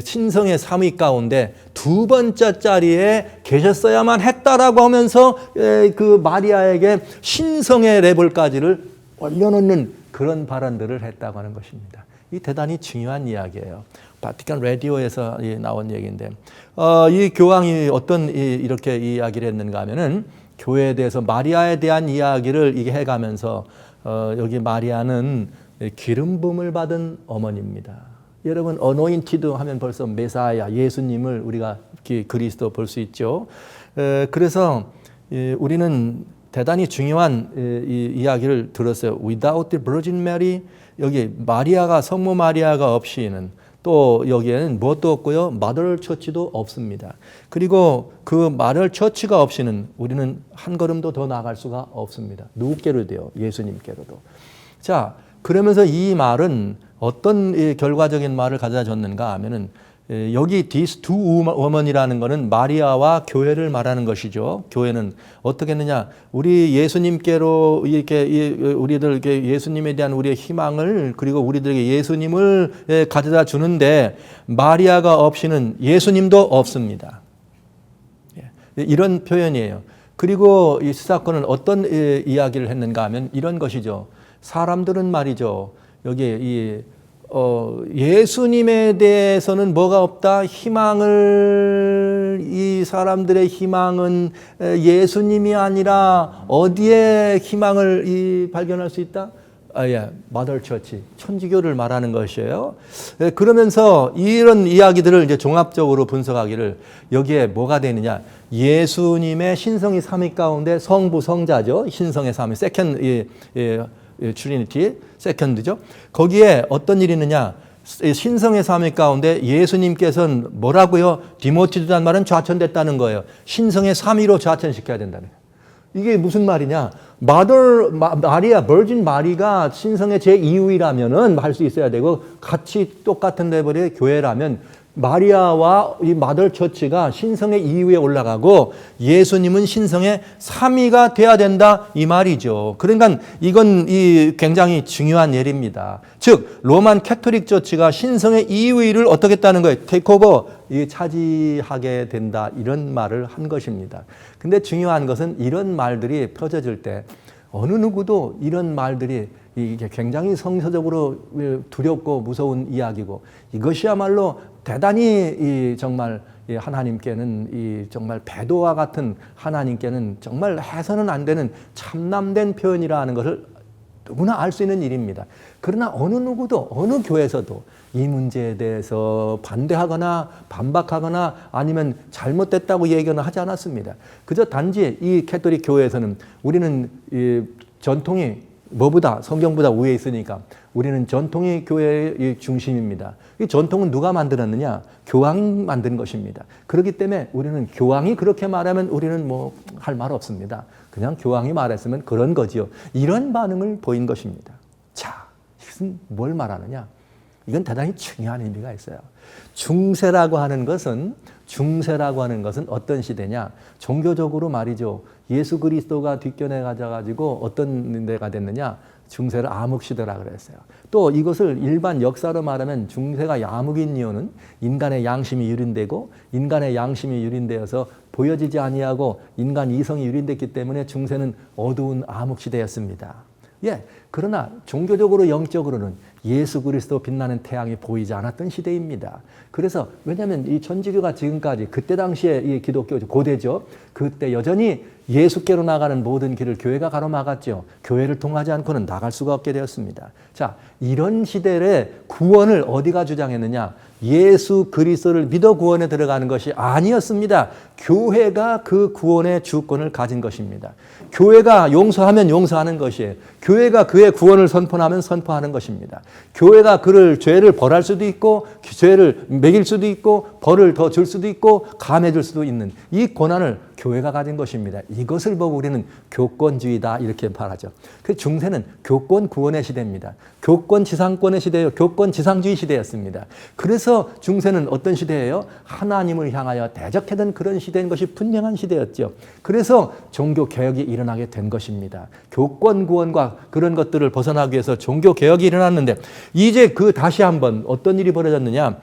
신성의 3위 가운데 두 번째 자리에 계셨어야만 했다라고 하면서 그 마리아에게 신성의 레벨까지를 올려놓는 그런 발언들을 했다고 하는 것입니다. 이 대단히 중요한 이야기예요. 바티칸 라디오에서 나온 얘기인데, 이 교황이 어떤 이렇게 이야기를 했는가 하면은 교회에 대해서 마리아에 대한 이야기를 이게 해가면서 여기 마리아는 기름 부음을 받은 어머니입니다. 여러분, 어노인티드 하면 벌써 메사야, 예수님을 우리가 그리스도 볼 수 있죠. 그래서 우리는 대단히 중요한 이 이야기를 들었어요. Without the Virgin Mary, 여기 마리아가 성모 마리아가 없이는 또 여기에는 무엇도 없고요. 마더 처치도 없습니다. 그리고 그 마더 처치가 없이는 우리는 한 걸음도 더 나아갈 수가 없습니다. 누구께로도요? 예수님께로도. 자, 그러면서 이 말은 어떤 결과적인 말을 가져다 줬는가 하면은 여기 these two women이라는 것은 마리아와 교회를 말하는 것이죠. 교회는 어떻게 했느냐? 우리 예수님께로 이렇게 우리들에게 예수님에 대한 우리의 희망을 그리고 우리들에게 예수님을 가져다 주는데 마리아가 없이는 예수님도 없습니다. 이런 표현이에요. 그리고 이 사건은 어떤 이야기를 했는가 하면 이런 것이죠. 사람들은 말이죠. 여기 예수님에 대해서는 뭐가 없다? 희망을, 이 사람들의 희망은 예수님이 아니라 어디에 희망을 발견할 수 있다? 마더 처치, 천주교를 말하는 것이에요. 그러면서 이런 이야기들을 이제 종합적으로 분석하기를 여기에 뭐가 되느냐? 예수님의 신성이 삼위 가운데 성부, 성자죠. 신성의 삼위, 세컨드, 트리니티, 세컨드죠. 거기에 어떤 일이 있느냐? 신성의 삼위 가운데 예수님께서는 뭐라고요? 디모티드란 말은 좌천됐다는 거예요. 신성의 삼위로 좌천시켜야 된다는 거예요. 이게 무슨 말이냐? 마리아, 버진 마리가 신성의 제2위라면은 할 수 있어야 되고 같이 똑같은 레벨의 교회라면 마리아와 이 마더 처치가 신성의 2위에 올라가고 예수님은 신성의 3위가 돼야 된다 이 말이죠. 그러니까 이건 굉장히 중요한 예입니다. 즉 로만 캐토릭 처치가 신성의 2위를 어떻게 했다는 거예요? 테이크오버, 차지하게 된다 이런 말을 한 것입니다. 근데 중요한 것은 이런 말들이 펴져질 때 어느 누구도 이런 말들이 이게 굉장히 성서적으로 두렵고 무서운 이야기고 이것이야말로 대단히 정말 하나님께는 정말 배도와 같은 하나님께는 정말 해서는 안 되는 참남된 표현이라는 것을 누구나 알 수 있는 일입니다. 그러나 어느 누구도 어느 교회에서도 이 문제에 대해서 반대하거나 반박하거나 아니면 잘못됐다고 얘기는 하지 않았습니다. 그저 단지 이 캐토릭 교회에서는 우리는 전통이 뭐보다 성경보다 위에 있으니까 우리는 전통이 교회의 중심입니다. 이 전통은 누가 만들었느냐? 교황이 만든 것입니다. 그렇기 때문에 우리는 교황이 그렇게 말하면 우리는 뭐 할 말 없습니다. 그냥 교황이 말했으면 그런 거지요. 이런 반응을 보인 것입니다. 자, 이것은 뭘 말하느냐? 이건 대단히 중요한 의미가 있어요. 중세라고 하는 것은 어떤 시대냐? 종교적으로 말이죠. 예수 그리스도가 뒷견에 가져가지고 어떤 데가 됐느냐? 중세를 암흑시대라 그랬어요. 또 이것을 일반 역사로 말하면 중세가 암흑인 이유는 인간의 양심이 유린되고 인간의 양심이 유린되어서 보여지지 아니하고 인간 이성이 유린됐기 때문에 중세는 어두운 암흑시대였습니다. 그러나 종교적으로 영적으로는 예수 그리스도 빛나는 태양이 보이지 않았던 시대입니다. 그래서 왜냐하면 이 천주교가 지금까지 그때 당시에 이 기독교 고대죠. 그때 여전히 예수께로 나가는 모든 길을 교회가 가로막았죠. 교회를 통하지 않고는 나갈 수가 없게 되었습니다. 자, 이런 시대에 구원을 어디가 주장했느냐? 예수 그리스도를 믿어 구원에 들어가는 것이 아니었습니다. 교회가 그 구원의 주권을 가진 것입니다. 교회가 용서하면 용서하는 것이에요. 교회가 그의 구원을 선포하면 선포하는 것입니다. 교회가 그를 죄를 벌할 수도 있고 죄를 매길 수도 있고 벌을 더 줄 수도 있고 감해 줄 수도 있는 이 권한을 교회가 가진 것입니다. 이것을 보고 우리는 교권주의다 이렇게 말하죠. 그 중세는 교권 구원의 시대입니다. 교권 지상권의 시대예요. 교권 지상주의 시대였습니다. 그래서 중세는 어떤 시대예요? 하나님을 향하여 대적하던 그런 시대인 것이 분명한 시대였죠. 그래서 종교 개혁이 일어나게 된 것입니다. 교권 구원과 그런 것들을 벗어나기 위해서 종교 개혁이 일어났는데 이제 다시 한번 어떤 일이 벌어졌느냐?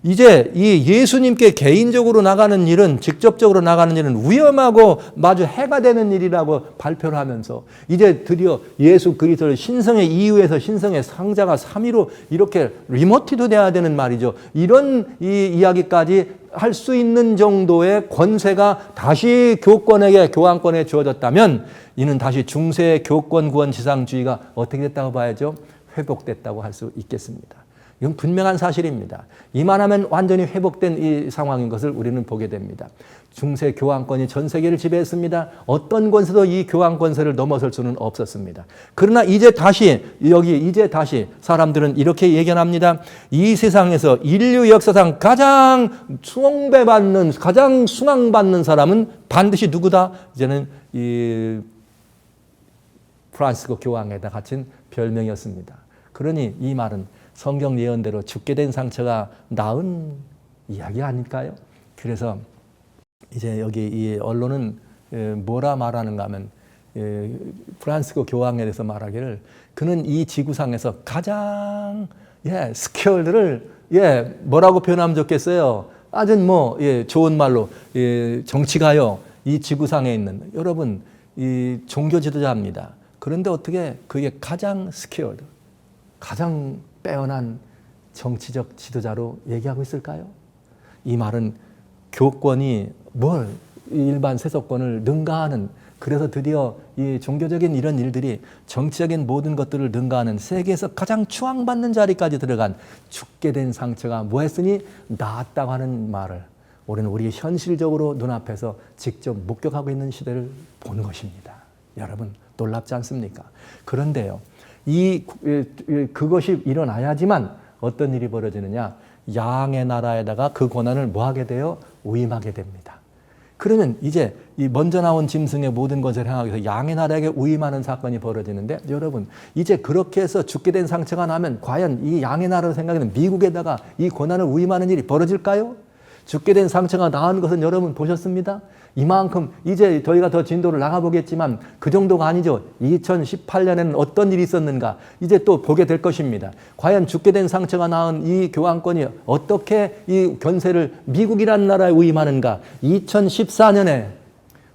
이제 이 예수님께 개인적으로 나가는 일은 직접적으로 나가는 일은 위험하고 마주 해가 되는 일이라고 발표를 하면서 이제 드디어 예수 그리스도를 신성의 2위에서 신성의 상자가 3위로 이렇게 리모티도 돼야 되는 말이죠. 이런 이 이야기까지 할 수 있는 정도의 권세가 다시 교황권에 주어졌다면 이는 다시 중세의 교권 구원 지상주의가 어떻게 됐다고 봐야죠? 회복됐다고 할 수 있겠습니다. 이건 분명한 사실입니다. 이만하면 완전히 회복된 이 상황인 것을 우리는 보게 됩니다. 중세 교황권이 전 세계를 지배했습니다. 어떤 권세도 이 교황 권세를 넘어설 수는 없었습니다. 그러나 이제 다시 사람들은 이렇게 예견합니다. 이 세상에서 인류 역사상 가장 숭배받는, 가장 숭앙받는 사람은 반드시 누구다? 이제는 이 프란시스코 교황에다 갖춘 별명이었습니다. 그러니 이 말은 성경 예언대로 죽게 된 상처가 나은 이야기 아닐까요? 그래서 이제 여기 이 언론은 뭐라 말하는가 하면 프란시스코 교황에 대해서 말하기를 그는 이 지구상에서 가장 스케일들을 뭐라고 표현하면 좋겠어요? 아주 좋은 말로 정치가요. 이 지구상에 있는 여러분 이 종교 지도자입니다. 그런데 어떻게 그게 가장 스케일드, 가장 빼어난 정치적 지도자로 얘기하고 있을까요? 이 말은 교권이 일반 세속권을 능가하는, 그래서 드디어 이 종교적인 이런 일들이 정치적인 모든 것들을 능가하는 세계에서 가장 추앙받는 자리까지 들어간 죽게 된 상처가 뭐했으니 나았다고 하는 말을 우리는 우리 현실적으로 눈앞에서 직접 목격하고 있는 시대를 보는 것입니다. 여러분 놀랍지 않습니까? 그런데요, 그것이 일어나야지만 어떤 일이 벌어지느냐? 양의 나라에다가 그 고난을 뭐하게 돼요? 위임하게 됩니다. 그러면 이제 이 먼저 나온 짐승의 모든 것을 행하기 위해서 양의 나라에게 위임하는 사건이 벌어지는데, 여러분 이제 그렇게 해서 죽게 된 상처가 나면 과연 이 양의 나라로 생각하는 미국에다가 이 고난을 위임하는 일이 벌어질까요? 죽게 된 상처가 나은 것은 여러분 보셨습니다? 이만큼 이제 저희가 더 진도를 나가보겠지만 그 정도가 아니죠. 2018년에는 어떤 일이 있었는가 이제 또 보게 될 것입니다. 과연 죽게 된 상처가 낳은 이 교황권이 어떻게 이 권세를 미국이라는 나라에 위임하는가. 2014년에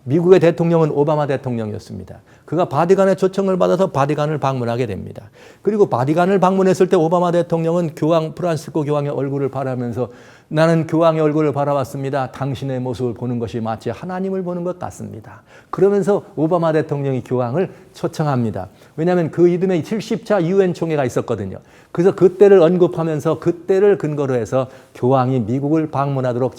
미국의 대통령은 오바마 대통령이었습니다. 그가 바티칸의 초청을 받아서 바티칸을 방문하게 됩니다. 그리고 바티칸을 방문했을 때 오바마 대통령은 프란시스코 교황의 얼굴을 바라면서 나는 교황의 얼굴을 바라봤습니다. 당신의 모습을 보는 것이 마치 하나님을 보는 것 같습니다. 그러면서 오바마 대통령이 교황을 초청합니다. 왜냐하면 그 이듬해 70차 UN 총회가 있었거든요. 그래서 그때를 언급하면서 그때를 근거로 해서 교황이 미국을 방문하도록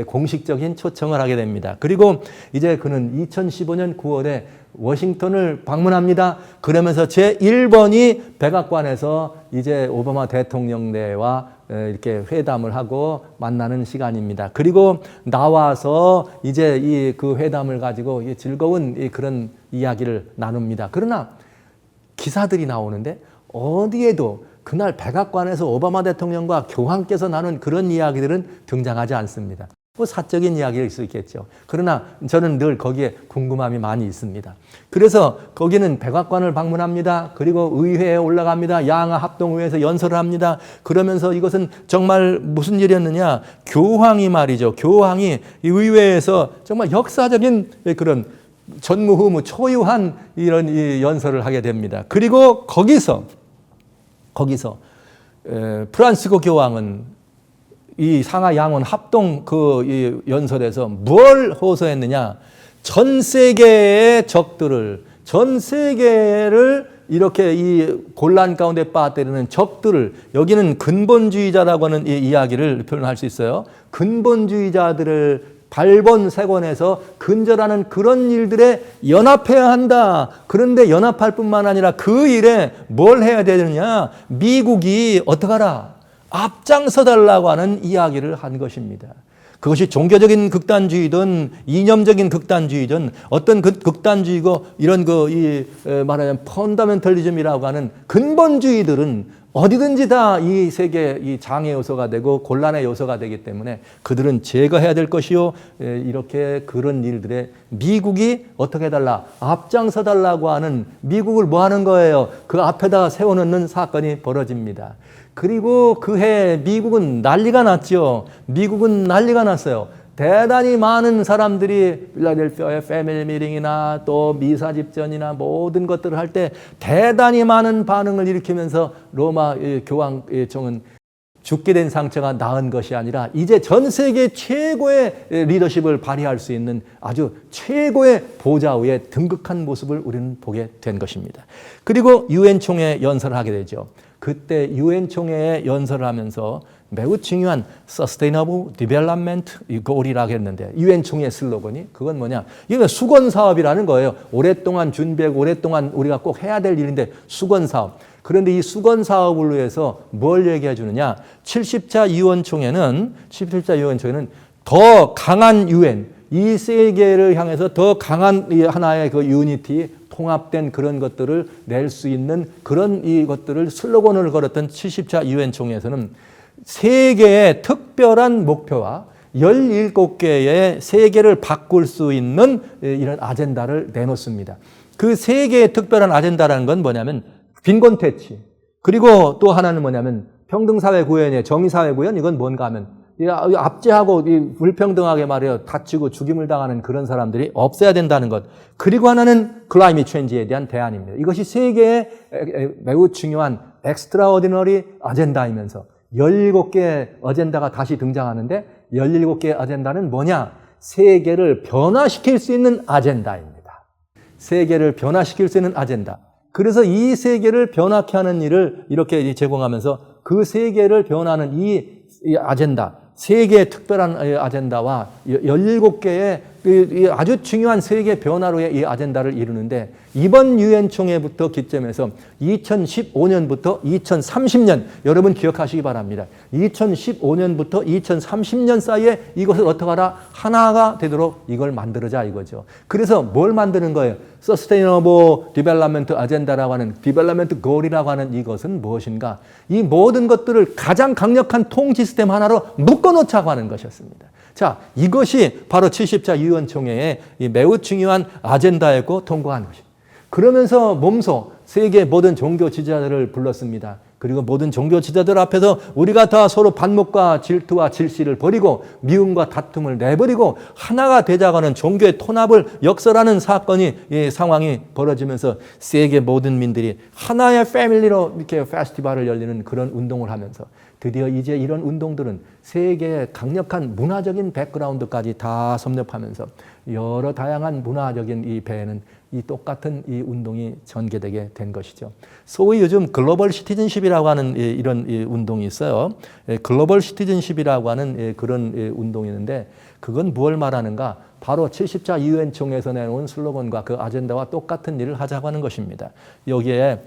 공식적인 초청을 하게 됩니다. 그리고 이제 그는 2015년 9월에 워싱턴을 방문합니다. 그러면서 제1번이 백악관에서 이제 오바마 대통령네와 이렇게 회담을 하고 만나는 시간입니다. 그리고 나와서 이제 그 회담을 가지고 즐거운 그런 이야기를 나눕니다. 그러나 기사들이 나오는데 어디에도 그날 백악관에서 오바마 대통령과 교황께서 나눈 그런 이야기들은 등장하지 않습니다. 사적인 이야기일 수 있겠죠. 그러나 저는 늘 거기에 궁금함이 많이 있습니다. 그래서 거기는 백악관을 방문합니다. 그리고 의회에 올라갑니다. 양아 합동의회에서 연설을 합니다. 그러면서 이것은 정말 무슨 일이었느냐. 교황이 말이죠. 교황이 이 의회에서 정말 역사적인 그런 전무후무 초유한 이런 연설을 하게 됩니다. 그리고 거기서 프란시스코 교황은 이 상하 양원 합동 이 연설에서 뭘 호소했느냐? 전 세계의 적들을, 전 세계를 이렇게 이 곤란 가운데 빠뜨리는 적들을, 여기는 근본주의자라고 하는 이 이야기를 표현할 수 있어요. 근본주의자들을 발본색원에서 근절하는 그런 일들에 연합해야 한다. 그런데 연합할 뿐만 아니라 그 일에 뭘 해야 되느냐? 미국이 어떡하라? 앞장서 달라고 하는 이야기를 한 것입니다. 그것이 종교적인 극단주의든 이념적인 극단주의든 어떤 극단주의고 이런 말하자면 펀더멘털리즘이라고 하는 근본주의들은 어디든지 다 이 세계 이 장애 요소가 되고 곤란의 요소가 되기 때문에 그들은 제거해야 될 것이요. 이렇게 그런 일들에 미국이 어떻게 해달라? 앞장서 달라고 하는, 미국을 뭐 하는 거예요? 그 앞에다가 세워놓는 사건이 벌어집니다. 그리고 그해 미국은 난리가 났죠. 미국은 난리가 났어요. 대단히 많은 사람들이 필라델피아의 패밀리 미팅이나 또 미사 집전이나 모든 것들을 할 때 대단히 많은 반응을 일으키면서 로마 교황청은 죽게 된 상처가 나은 것이 아니라 이제 전 세계 최고의 리더십을 발휘할 수 있는 아주 최고의 보좌 위에 등극한 모습을 우리는 보게 된 것입니다. 그리고 UN 총회 연설을 하게 되죠. 그때 유엔 총회에 연설을 하면서 매우 중요한 Sustainable Development Goal이라고 했는데 유엔 총회 슬로건이 그건 뭐냐? 이게 수건 사업이라는 거예요. 오랫동안 준비하고 오랫동안 우리가 꼭 해야 될 일인데 수건 사업. 그런데 이 수건 사업을 위해서 뭘 얘기해 주느냐? 70차 유엔 총회는 더 강한 유엔, 이 세계를 향해서 더 강한 하나의 그 유니티, 통합된 그런 것들을 낼 수 있는 그런 이것들을 슬로건을 걸었던 70차 유엔 총회에서는 세계의 특별한 목표와 17개의 세계를 바꿀 수 있는 이런 아젠다를 내놓습니다. 그 세계의 특별한 아젠다라는 건 뭐냐면 빈곤 퇴치, 그리고 또 하나는 뭐냐면 평등사회 구현이에요. 정의사회 구현. 이건 뭔가 하면 압제하고 불평등하게 말이에요. 다치고 죽임을 당하는 그런 사람들이 없어야 된다는 것. 그리고 하나는 클라이밋 체인지에 대한 대안입니다. 이것이 세계의 매우 중요한 엑스트라오디너리 아젠다이면서 17개의 아젠다가 다시 등장하는데 17개의 아젠다는 뭐냐? 세계를 변화시킬 수 있는 아젠다입니다. 세계를 변화시킬 수 있는 아젠다. 그래서 이 세계를 변화케 하는 일을 이렇게 제공하면서 그 세계를 변화하는 이 아젠다, 세계의 특별한 아젠다와 17개의 아주 중요한 세계 변화로의 이 아젠다를 이루는데 이번 유엔 총회부터 기점해서 2015년부터 2030년 여러분 기억하시기 바랍니다. 2015년부터 2030년 사이에 이것을 어떻게 하라? 하나가 되도록 이걸 만들자 이거죠. 그래서 뭘 만드는 거예요? Sustainable Development Agenda라고 하는 Development Goal이라고 하는 이것은 무엇인가? 이 모든 것들을 가장 강력한 통 시스템 하나로 묶어놓자고 하는 것이었습니다. 자, 이것이 바로 70차 유엔 총회의 매우 중요한 아젠다였고 통과한 것입니다. 그러면서 몸소 세계 모든 종교 지도자들을 불렀습니다. 그리고 모든 종교 지도자들 앞에서 우리가 다 서로 반목과 질투와 질시를 버리고 미움과 다툼을 내버리고 하나가 되자고 하는 종교의 통합을 역설하는 상황이 벌어지면서 세계 모든 민들이 하나의 패밀리로 이렇게 페스티벌을 열리는 그런 운동을 하면서 드디어 이제 이런 운동들은 세계의 강력한 문화적인 백그라운드까지 다 섭렵하면서 여러 다양한 문화적인 이 배에는 이 똑같은 이 운동이 전개되게 된 것이죠. 소위 요즘 글로벌 시티즌십이라고 하는 이런 운동이 있어요. 글로벌 시티즌십이라고 하는 그런 운동이 있는데 그건 무엇을 말하는가? 바로 70차 유엔 총회에서 내놓은 슬로건과 그 아젠다와 똑같은 일을 하자고 하는 것입니다. 여기에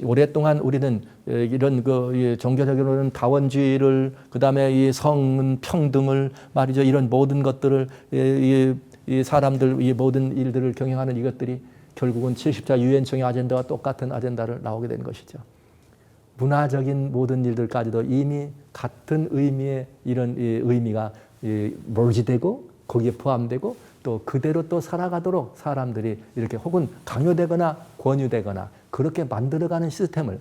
오랫동안 우리는 이런 그 종교적으로는 다원주의를 그다음에 이 성은 평등을 말이죠. 이런 모든 것들을 이 사람들 이 모든 일들을 경영하는 이것들이 결국은 70차 유엔 총회 아젠다와 똑같은 아젠다를 나오게 된 것이죠. 문화적인 모든 일들까지도 이미 같은 의미의 이런 의미가 멀지되고 거기에 포함되고 또 그대로 또 살아가도록 사람들이 이렇게 혹은 강요되거나 권유되거나 그렇게 만들어가는 시스템을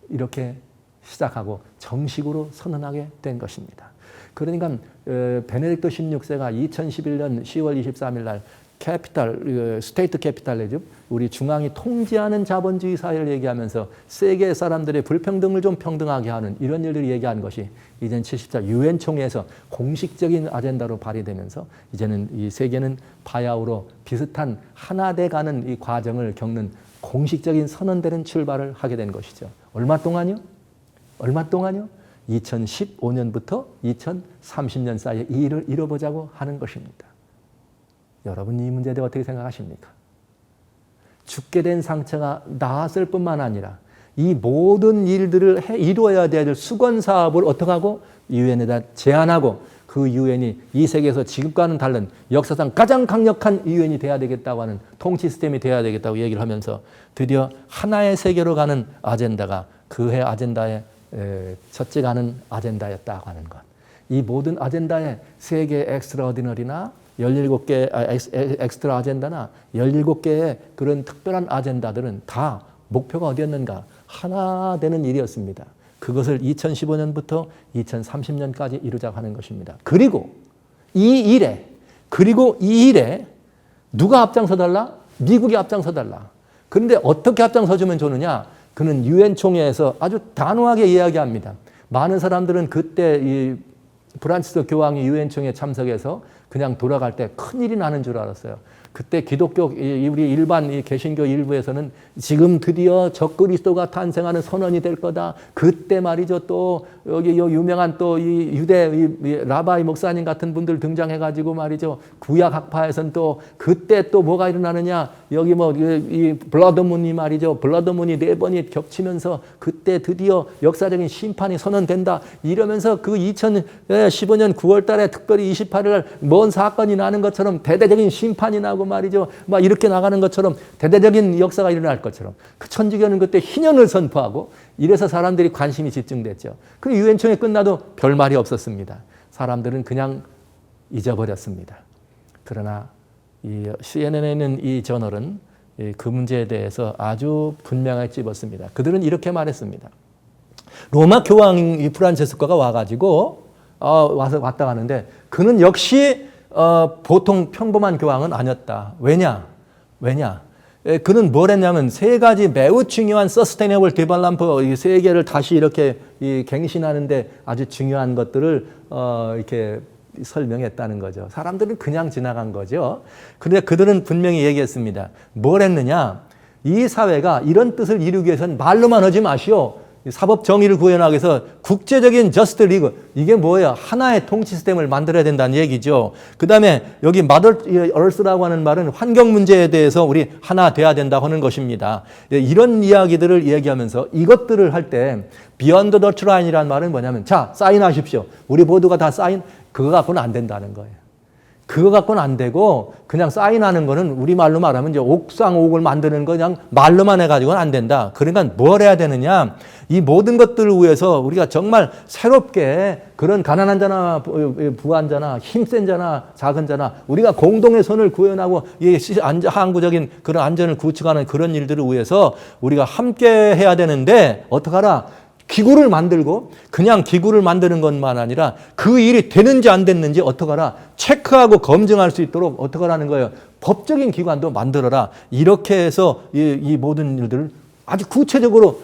이렇게 시작하고 정식으로 선언하게 된 것입니다. 그러니까 베네딕토 16세가 2011년 10월 23일 날 스테이트 캐피탈리즘, 우리 중앙이 통제하는 자본주의 사회를 얘기하면서 세계 사람들의 불평등을 좀 평등하게 하는 이런 일들을 얘기하는 것이 이제는 70차 유엔 총회에서 공식적인 아젠다로 발의되면서 이제는 이 세계는 바야흐로 비슷한 하나 돼가는 이 과정을 겪는 공식적인 선언되는 출발을 하게 된 것이죠. 얼마 동안요? 2015년부터 2030년 사이에 이 일을 이뤄보자고 하는 것입니다. 여러분 이 문제에 대해 어떻게 생각하십니까? 죽게 된 상처가 나았을 뿐만 아니라 이 모든 일들을 이루어야 될 수건 사업을 어떻게 하고 유엔에다 제안하고 그 유엔이 이 세계에서 지금과는 다른 역사상 가장 강력한 유엔이 돼야 되겠다고 하는 통시스템이 돼야 되겠다고 얘기를 하면서 드디어 하나의 세계로 가는 아젠다가 그해 아젠다의 첫째 가는 아젠다였다고 하는 것. 이 모든 아젠다의 세계 엑스트라오디너리나 17개 엑스트라 아젠다나 17개의 그런 특별한 아젠다들은 다 목표가 어디였는가? 하나 되는 일이었습니다. 그것을 2015년부터 2030년까지 이루자고 하는 것입니다. 그리고 이 일에 누가 앞장서 달라? 미국이 앞장서 달라. 그런데 어떻게 앞장서 주면 좋느냐? 그는 유엔 총회에서 아주 단호하게 이야기합니다. 많은 사람들은 그때 이 프란치스 교황이 유엔 총회에 참석해서 그냥 돌아갈 때 큰일이 나는 줄 알았어요. 그때 기독교 우리 일반 이 개신교 일부에서는 지금 드디어 적그리스도가 탄생하는 선언이 될 거다. 그때 말이죠. 또 여기 유명한 또 이 유대 이 라바이 목사님 같은 분들 등장해가지고 말이죠. 구약 학파에서는 또 그때 또 뭐가 일어나느냐. 여기 뭐 이 블러드문이 말이죠. 블러드문이 4번이 겹치면서 그때 드디어 역사적인 심판이 선언된다. 이러면서 그 2015년 9월달에 특별히 28일 뭔 사건이 나는 것처럼 대대적인 심판이 나고 말이죠. 막 이렇게 나가는 것처럼 대대적인 역사가 일어날 것처럼 그 천주교는 그때 희년을 선포하고 이래서 사람들이 관심이 집중됐죠. 그 유엔총회 끝나도 별말이 없었습니다. 사람들은 그냥 잊어버렸습니다. 그러나 이 CNN에 있는 이 저널은 그 문제에 대해서 아주 분명하게 찝었습니다. 그들은 이렇게 말했습니다. 로마 교황 프란체스코가 와가지고 왔다 가는데 그는 역시 보통 평범한 교황은 아니었다. 왜냐? 그는 뭘 했냐면 3가지 매우 중요한 서스테이너블 디벨롭먼트 세 개를 다시 이렇게 갱신하는데 아주 중요한 것들을 이렇게 설명했다는 거죠. 사람들은 그냥 지나간 거죠. 그런데 그들은 분명히 얘기했습니다. 뭘 했느냐? 이 사회가 이런 뜻을 이루기 위해서는 말로만 하지 마시오. 사법 정의를 구현하기 위해서 국제적인 저스트 리그 이게 뭐예요? 하나의 통치 시스템을 만들어야 된다는 얘기죠. 그 다음에 여기 마더 얼스라고 하는 말은 환경 문제에 대해서 우리 하나 돼야 된다고 하는 것입니다. 이런 이야기들을 얘기하면서 이것들을 할 때 비욘드 더 트라인이라는 말은 뭐냐면 자 사인하십시오. 우리 모두가 다 사인 그거 갖고는 안 된다는 거예요. 그거 갖고는 안 되고 그냥 사인하는 거는 우리말로 말하면 이제 옥상옥을 만드는 거 그냥 말로만 해가지고는 안 된다. 그러니까 뭘 해야 되느냐. 이 모든 것들을 위해서 우리가 정말 새롭게 그런 가난한 자나 부한 자나 힘센 자나 작은 자나 우리가 공동의 선을 구현하고 항구적인 그런 안전을 구축하는 그런 일들을 위해서 우리가 함께 해야 되는데 어떡하라. 기구를 만들고 그냥 기구를 만드는 것만 아니라 그 일이 되는지 안 됐는지 어떡하라 체크하고 검증할 수 있도록 어떡하라는 거예요. 법적인 기관도 만들어라. 이렇게 해서 이 모든 일들을 아주 구체적으로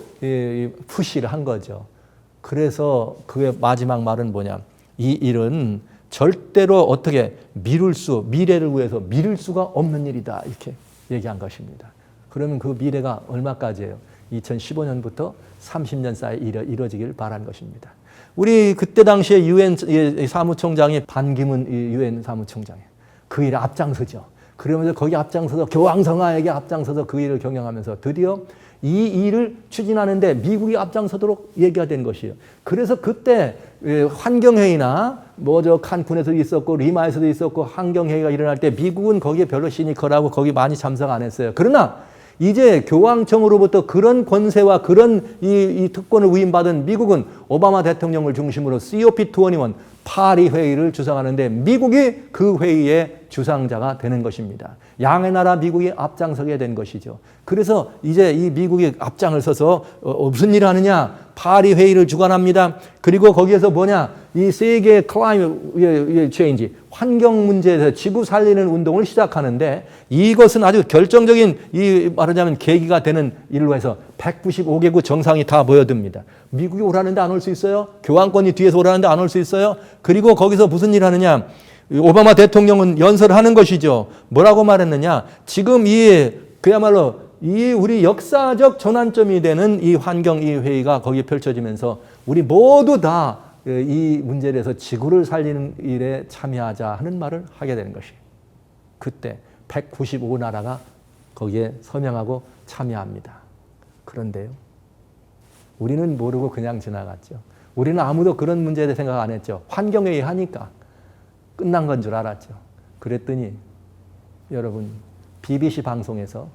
푸시를 한 거죠. 그래서 그의 마지막 말은 뭐냐. 이 일은 절대로 어떻게 미래를 위해서 미룰 수가 없는 일이다. 이렇게 얘기한 것입니다. 그러면 그 미래가 얼마까지예요? 2015년부터 30년 사이에 이뤄지길 바란 것입니다. 우리 그때 당시에 유엔 사무총장이 반기문 유엔 사무총장이 그 일에 앞장서죠. 그러면서 거기 앞장서서 교황성하에게 앞장서서 그 일을 경영하면서 드디어 이 일을 추진하는데 미국이 앞장서도록 얘기가 된 것이에요. 그래서 그때 환경회의나 칸쿤에서도 있었고 리마에서도 있었고 환경회의가 일어날 때 미국은 거기에 별로 시니컬하고 거기 많이 참석 안 했어요. 그러나 이제 교황청으로부터 그런 권세와 그런 이 특권을 위임받은 미국은 오바마 대통령을 중심으로 COP21 파리 회의를 주상하는데 미국이 그 회의의 주상자가 되는 것입니다. 양의 나라 미국이 앞장서게 된 것이죠. 그래서 이제 이 미국이 앞장을 서서 무슨 일을 하느냐? 파리 회의를 주관합니다. 그리고 거기에서 이 세계 클라이밋 체인지 환경 문제에서 지구 살리는 운동을 시작하는데 이것은 아주 결정적인 말하자면 계기가 되는 일로 해서 195개국 정상이 다 모여듭니다. 미국이 오라는데 안 올 수 있어요? 교황권이 뒤에서 오라는데 안 올 수 있어요? 그리고 거기서 무슨 일을 하느냐? 오바마 대통령은 연설을 하는 것이죠. 뭐라고 말했느냐? 지금 그야말로 우리 역사적 전환점이 되는 이 환경 회의가 거기에 펼쳐지면서 우리 모두 다 이 문제에 대해서 지구를 살리는 일에 참여하자 하는 말을 하게 되는 것이에요. 그때 195나라가 거기에 서명하고 참여합니다. 그런데요. 우리는 모르고 그냥 지나갔죠. 우리는 아무도 그런 문제에 대해 생각 안 했죠. 환경회의 하니까 끝난 건 줄 알았죠. 그랬더니 여러분 BBC 방송에서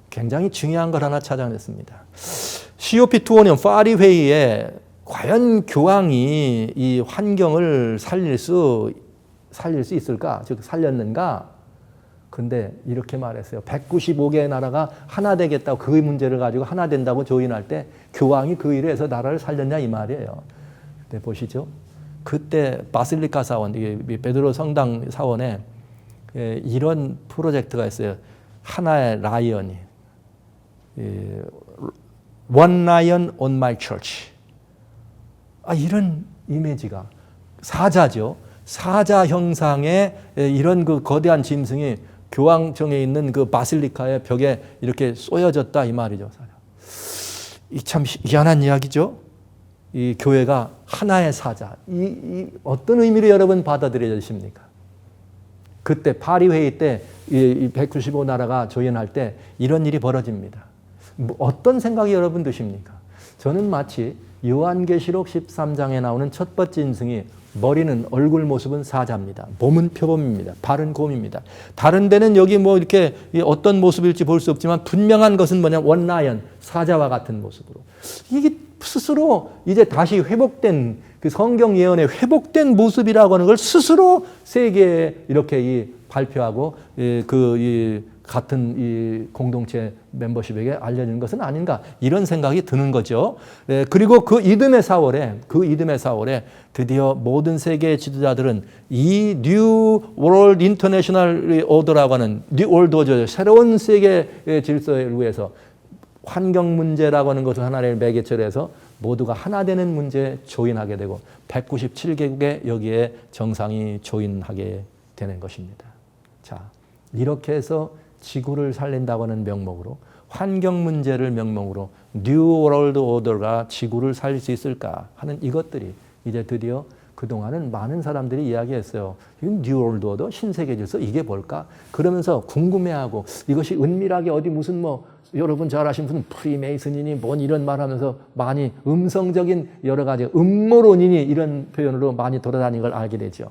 굉장히 중요한 걸 하나 찾아냈습니다. COP21 파리 회의에 과연 교황이 이 환경을 살릴 수 있을까? 즉 살렸는가? 근데 이렇게 말했어요. 195개의 나라가 하나 되겠다고 그 문제를 가지고 하나 된다고 조인할 때 교황이 그 일에 해서 나라를 살렸냐 이 말이에요. 근데 보시죠. 그때 바실리카 사원, 베드로 성당 사원에 이런 프로젝트가 있어요. 하나의 라이언이 One lion on my church. 이런 이미지가 사자죠. 사자 형상의 이런 그 거대한 짐승이 교황청에 있는 그 바실리카의 벽에 이렇게 쏘여졌다 이 말이죠. 이 참 희한한 이야기죠. 이 교회가 하나의 사자. 이 어떤 의미로 여러분 받아들여지십니까? 그때 파리 회의 때 이 195나라가 조연할 때 이런 일이 벌어집니다. 어떤 생각이 여러분 드십니까? 저는 마치 요한계시록 13장에 나오는 첫 번째 짐승이 머리는 얼굴 모습은 사자입니다. 몸은 표범입니다. 발은 곰입니다. 다른 데는 여기 뭐 이렇게 어떤 모습일지 볼 수 없지만 분명한 것은 뭐냐? 원라이언, 사자와 같은 모습으로. 이게 스스로 이제 다시 회복된 그 성경 예언의 회복된 모습이라고 하는 걸 스스로 세계에 이렇게 발표하고 같은 이 공동체 멤버십에게 알려진 것은 아닌가 이런 생각이 드는 거죠. 그리고 그 이듬해 4월에 드디어 모든 세계 지도자들은 이 뉴 월드 인터내셔널 오더라고 하는 뉴 월드 오더 새로운 세계 질서를 위해서 환경 문제라고 하는 것을 하나의 매개체로 해서 모두가 하나 되는 문제에 조인하게 되고 197개국에 여기에 정상이 조인하게 되는 것입니다. 자, 이렇게 해서 지구를 살린다고 하는 명목으로 환경 문제를 명목으로 뉴 월드 오더가 지구를 살릴 수 있을까 하는 이것들이 이제 드디어 그동안은 많은 사람들이 이야기했어요. 뉴 월드 오더, 신세계 질서 이게 뭘까? 그러면서 궁금해하고 이것이 은밀하게 어디 무슨 뭐 여러분 잘 아시는 분은 프리메이슨이니 뭔 이런 말하면서 많이 음성적인 여러 가지 음모론이니 이런 표현으로 많이 돌아다니는 걸 알게 되죠.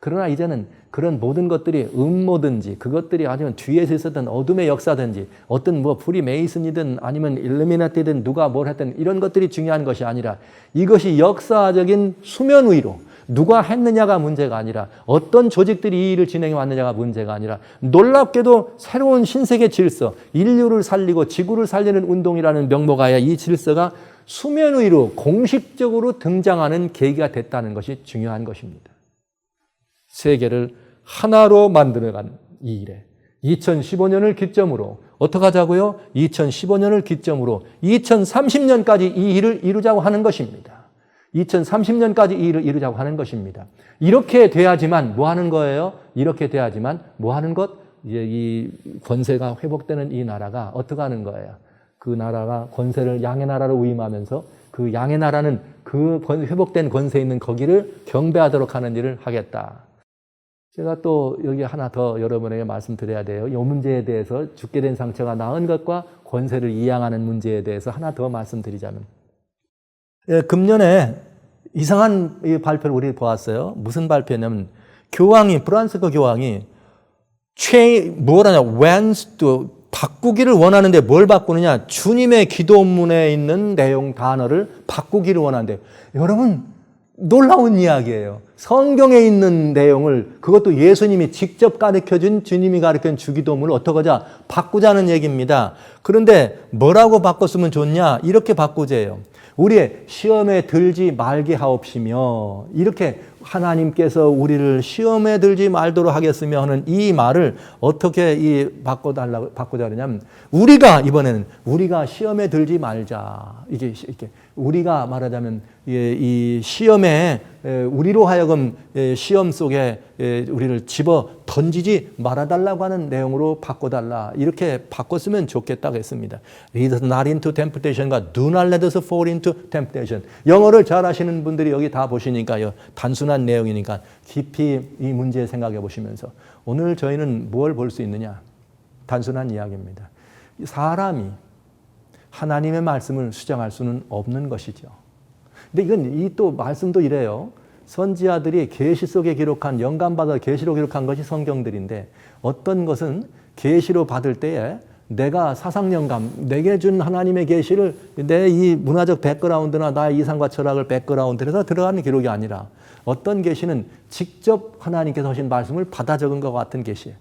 그러나 이제는 그런 모든 것들이 음모든지 그것들이 아니면 뒤에서 있었던 어둠의 역사든지 어떤 뭐 프리메이슨이든 아니면 일루미나티든 누가 뭘 했든 이런 것들이 중요한 것이 아니라 이것이 역사적인 수면 위로 누가 했느냐가 문제가 아니라 어떤 조직들이 이 일을 진행해 왔느냐가 문제가 아니라 놀랍게도 새로운 신세계 질서, 인류를 살리고 지구를 살리는 운동이라는 명목하에 이 질서가 수면 위로 공식적으로 등장하는 계기가 됐다는 것이 중요한 것입니다. 세계를 하나로 만들어간 이 일에 2015년을 기점으로 어떻게 하자고요? 2015년을 기점으로 2030년까지 이 일을 이루자고 하는 것입니다. 2030년까지 이 일을 이루자고 하는 것입니다. 이렇게 돼야지만 뭐 하는 거예요? 이렇게 돼야지만 뭐 하는 것? 이제 이 권세가 회복되는 이 나라가 어떻게 하는 거예요? 그 나라가 권세를 양의 나라로 위임하면서 그 양의 나라는 그 회복된 권세 있는 거기를 경배하도록 하는 일을 하겠다. 제가 또 여기 하나 더 여러분에게 말씀드려야 돼요. 이 문제에 대해서 죽게 된 상처가 나은 것과 권세를 이양하는 문제에 대해서 하나 더 말씀드리자면 금년에 이상한 발표를 우리 보았어요. 무슨 발표냐면 프랑스의 교황이 바꾸기를 원하는데 뭘 바꾸느냐? 주님의 기도문에 있는 내용 단어를 바꾸기를 원하는데 여러분 놀라운 이야기예요. 성경에 있는 내용을 그것도 예수님이 직접 가르쳐준 주님이 가르쳐준 주기도문을 어떻게 하자? 바꾸자는 얘기입니다. 그런데 뭐라고 바꿨으면 좋냐? 이렇게 바꾸재요. 우리의 시험에 들지 말게 하옵시며 이렇게 하나님께서 우리를 시험에 들지 말도록 하겠으며 하는 이 말을 어떻게 바꾸자 그러냐면 이번에는 우리가 시험에 들지 말자. 이게 우리가 말하자면 이 시험에 우리로 하여금 시험 속에 우리를 집어 던지지 말아달라고 하는 내용으로 바꿔달라. 이렇게 바꿨으면 좋겠다고 했습니다. Lead us not into temptation과 Do not let us fall into temptation. 영어를 잘 아시는 분들이 여기 다 보시니까요. 단순한 내용이니까 깊이 이 문제 생각해 보시면서 오늘 저희는 뭘 볼 수 있느냐? 단순한 이야기입니다. 사람이 하나님의 말씀을 수정할 수는 없는 것이죠. 근데 이건 또 말씀도 이래요. 선지자들이 계시 속에 기록한 영감받아 계시로 기록한 것이 성경들인데 어떤 것은 계시로 받을 때에 내가 사상 영감, 내게 준 하나님의 계시를 내 이 문화적 백그라운드나 나의 이상과 철학을 백그라운드에서 들어가는 기록이 아니라 어떤 계시는 직접 하나님께서 하신 말씀을 받아 적은 것 같은 계시예요.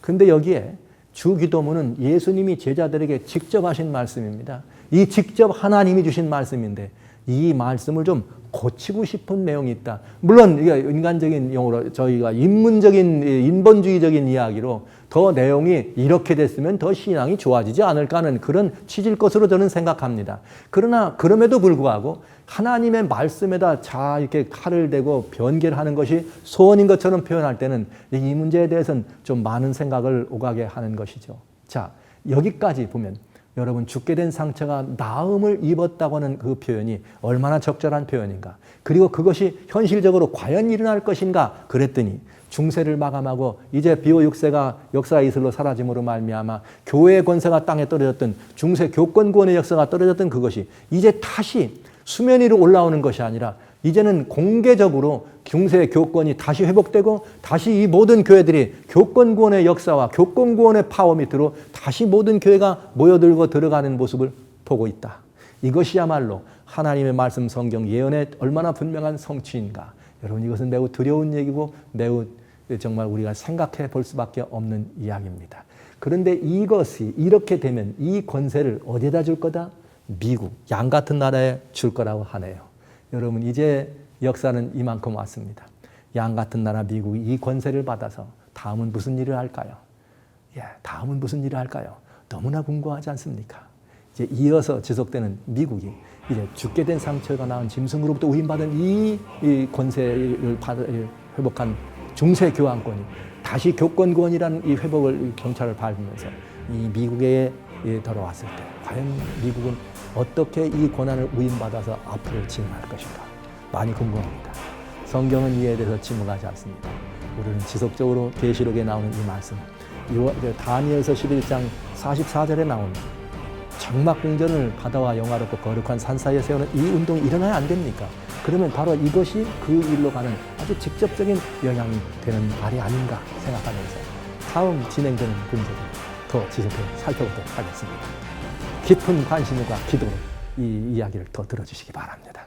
근데 여기에 주기도문은 예수님이 제자들에게 직접 하신 말씀입니다. 이 직접 하나님이 주신 말씀인데 이 말씀을 좀 고치고 싶은 내용이 있다. 물론 인간적인 용어로 저희가 인본주의적인 이야기로 더 내용이 이렇게 됐으면 더 신앙이 좋아지지 않을까 하는 그런 취지일 것으로 저는 생각합니다. 그러나 그럼에도 불구하고 하나님의 말씀에다 자 이렇게 칼을 대고 변개를 하는 것이 소원인 것처럼 표현할 때는 이 문제에 대해서는 좀 많은 생각을 오가게 하는 것이죠. 자, 여기까지 보면 여러분 죽게 된 상처가 나음을 입었다고 하는 그 표현이 얼마나 적절한 표현인가. 그리고 그것이 현실적으로 과연 일어날 것인가 그랬더니 중세를 마감하고 이제 비오 6세가 역사의 이슬로 사라짐으로 말미암아 교회의 권세가 땅에 떨어졌던 중세 교권구원의 역사가 떨어졌던 그것이 이제 다시 수면 위로 올라오는 것이 아니라 이제는 공개적으로 중세 교권이 다시 회복되고 다시 이 모든 교회들이 교권구원의 역사와 교권구원의 파워 밑으로 다시 모든 교회가 모여들고 들어가는 모습을 보고 있다. 이것이야말로 하나님의 말씀 성경 예언의 얼마나 분명한 성취인가. 여러분 이것은 매우 두려운 얘기고 매우 정말 우리가 생각해 볼 수밖에 없는 이야기입니다. 그런데 이것이 이렇게 되면 이 권세를 어디에다 줄 거다? 미국, 양 같은 나라에 줄 거라고 하네요. 여러분 이제 역사는 이만큼 왔습니다. 양 같은 나라 미국이 이 권세를 받아서 다음은 무슨 일을 할까요? 다음은 무슨 일을 할까요? 너무나 궁금하지 않습니까? 이제 이어서 지속되는 미국이 이제 죽게 된 상처가 나은 짐승으로부터 우임받은 이 권세를 회복한 중세 교황권이 다시 교권구원이라는 이 회복을 경찰을 밟으면서 이 미국에 돌아왔을 때 과연 미국은 어떻게 이 권한을 위임받아서 앞으로 진행할 것인가 많이 궁금합니다. 성경은 이에 대해서 침묵하지 않습니다. 우리는 지속적으로 계시록에 나오는 이 말씀, 다니엘서 11장 44절에 나오는 장막 궁전을 바다와 영화롭고 거룩한 산 사이에 세우는 이 운동이 일어나야 안 됩니까? 그러면 바로 이것이 그 일로 가는 아주 직접적인 영향이 되는 말이 아닌가 생각하면서 다음 진행되는 분들을 더 지속해 살펴보도록 하겠습니다. 깊은 관심과 기도로 이 이야기를 더 들어주시기 바랍니다.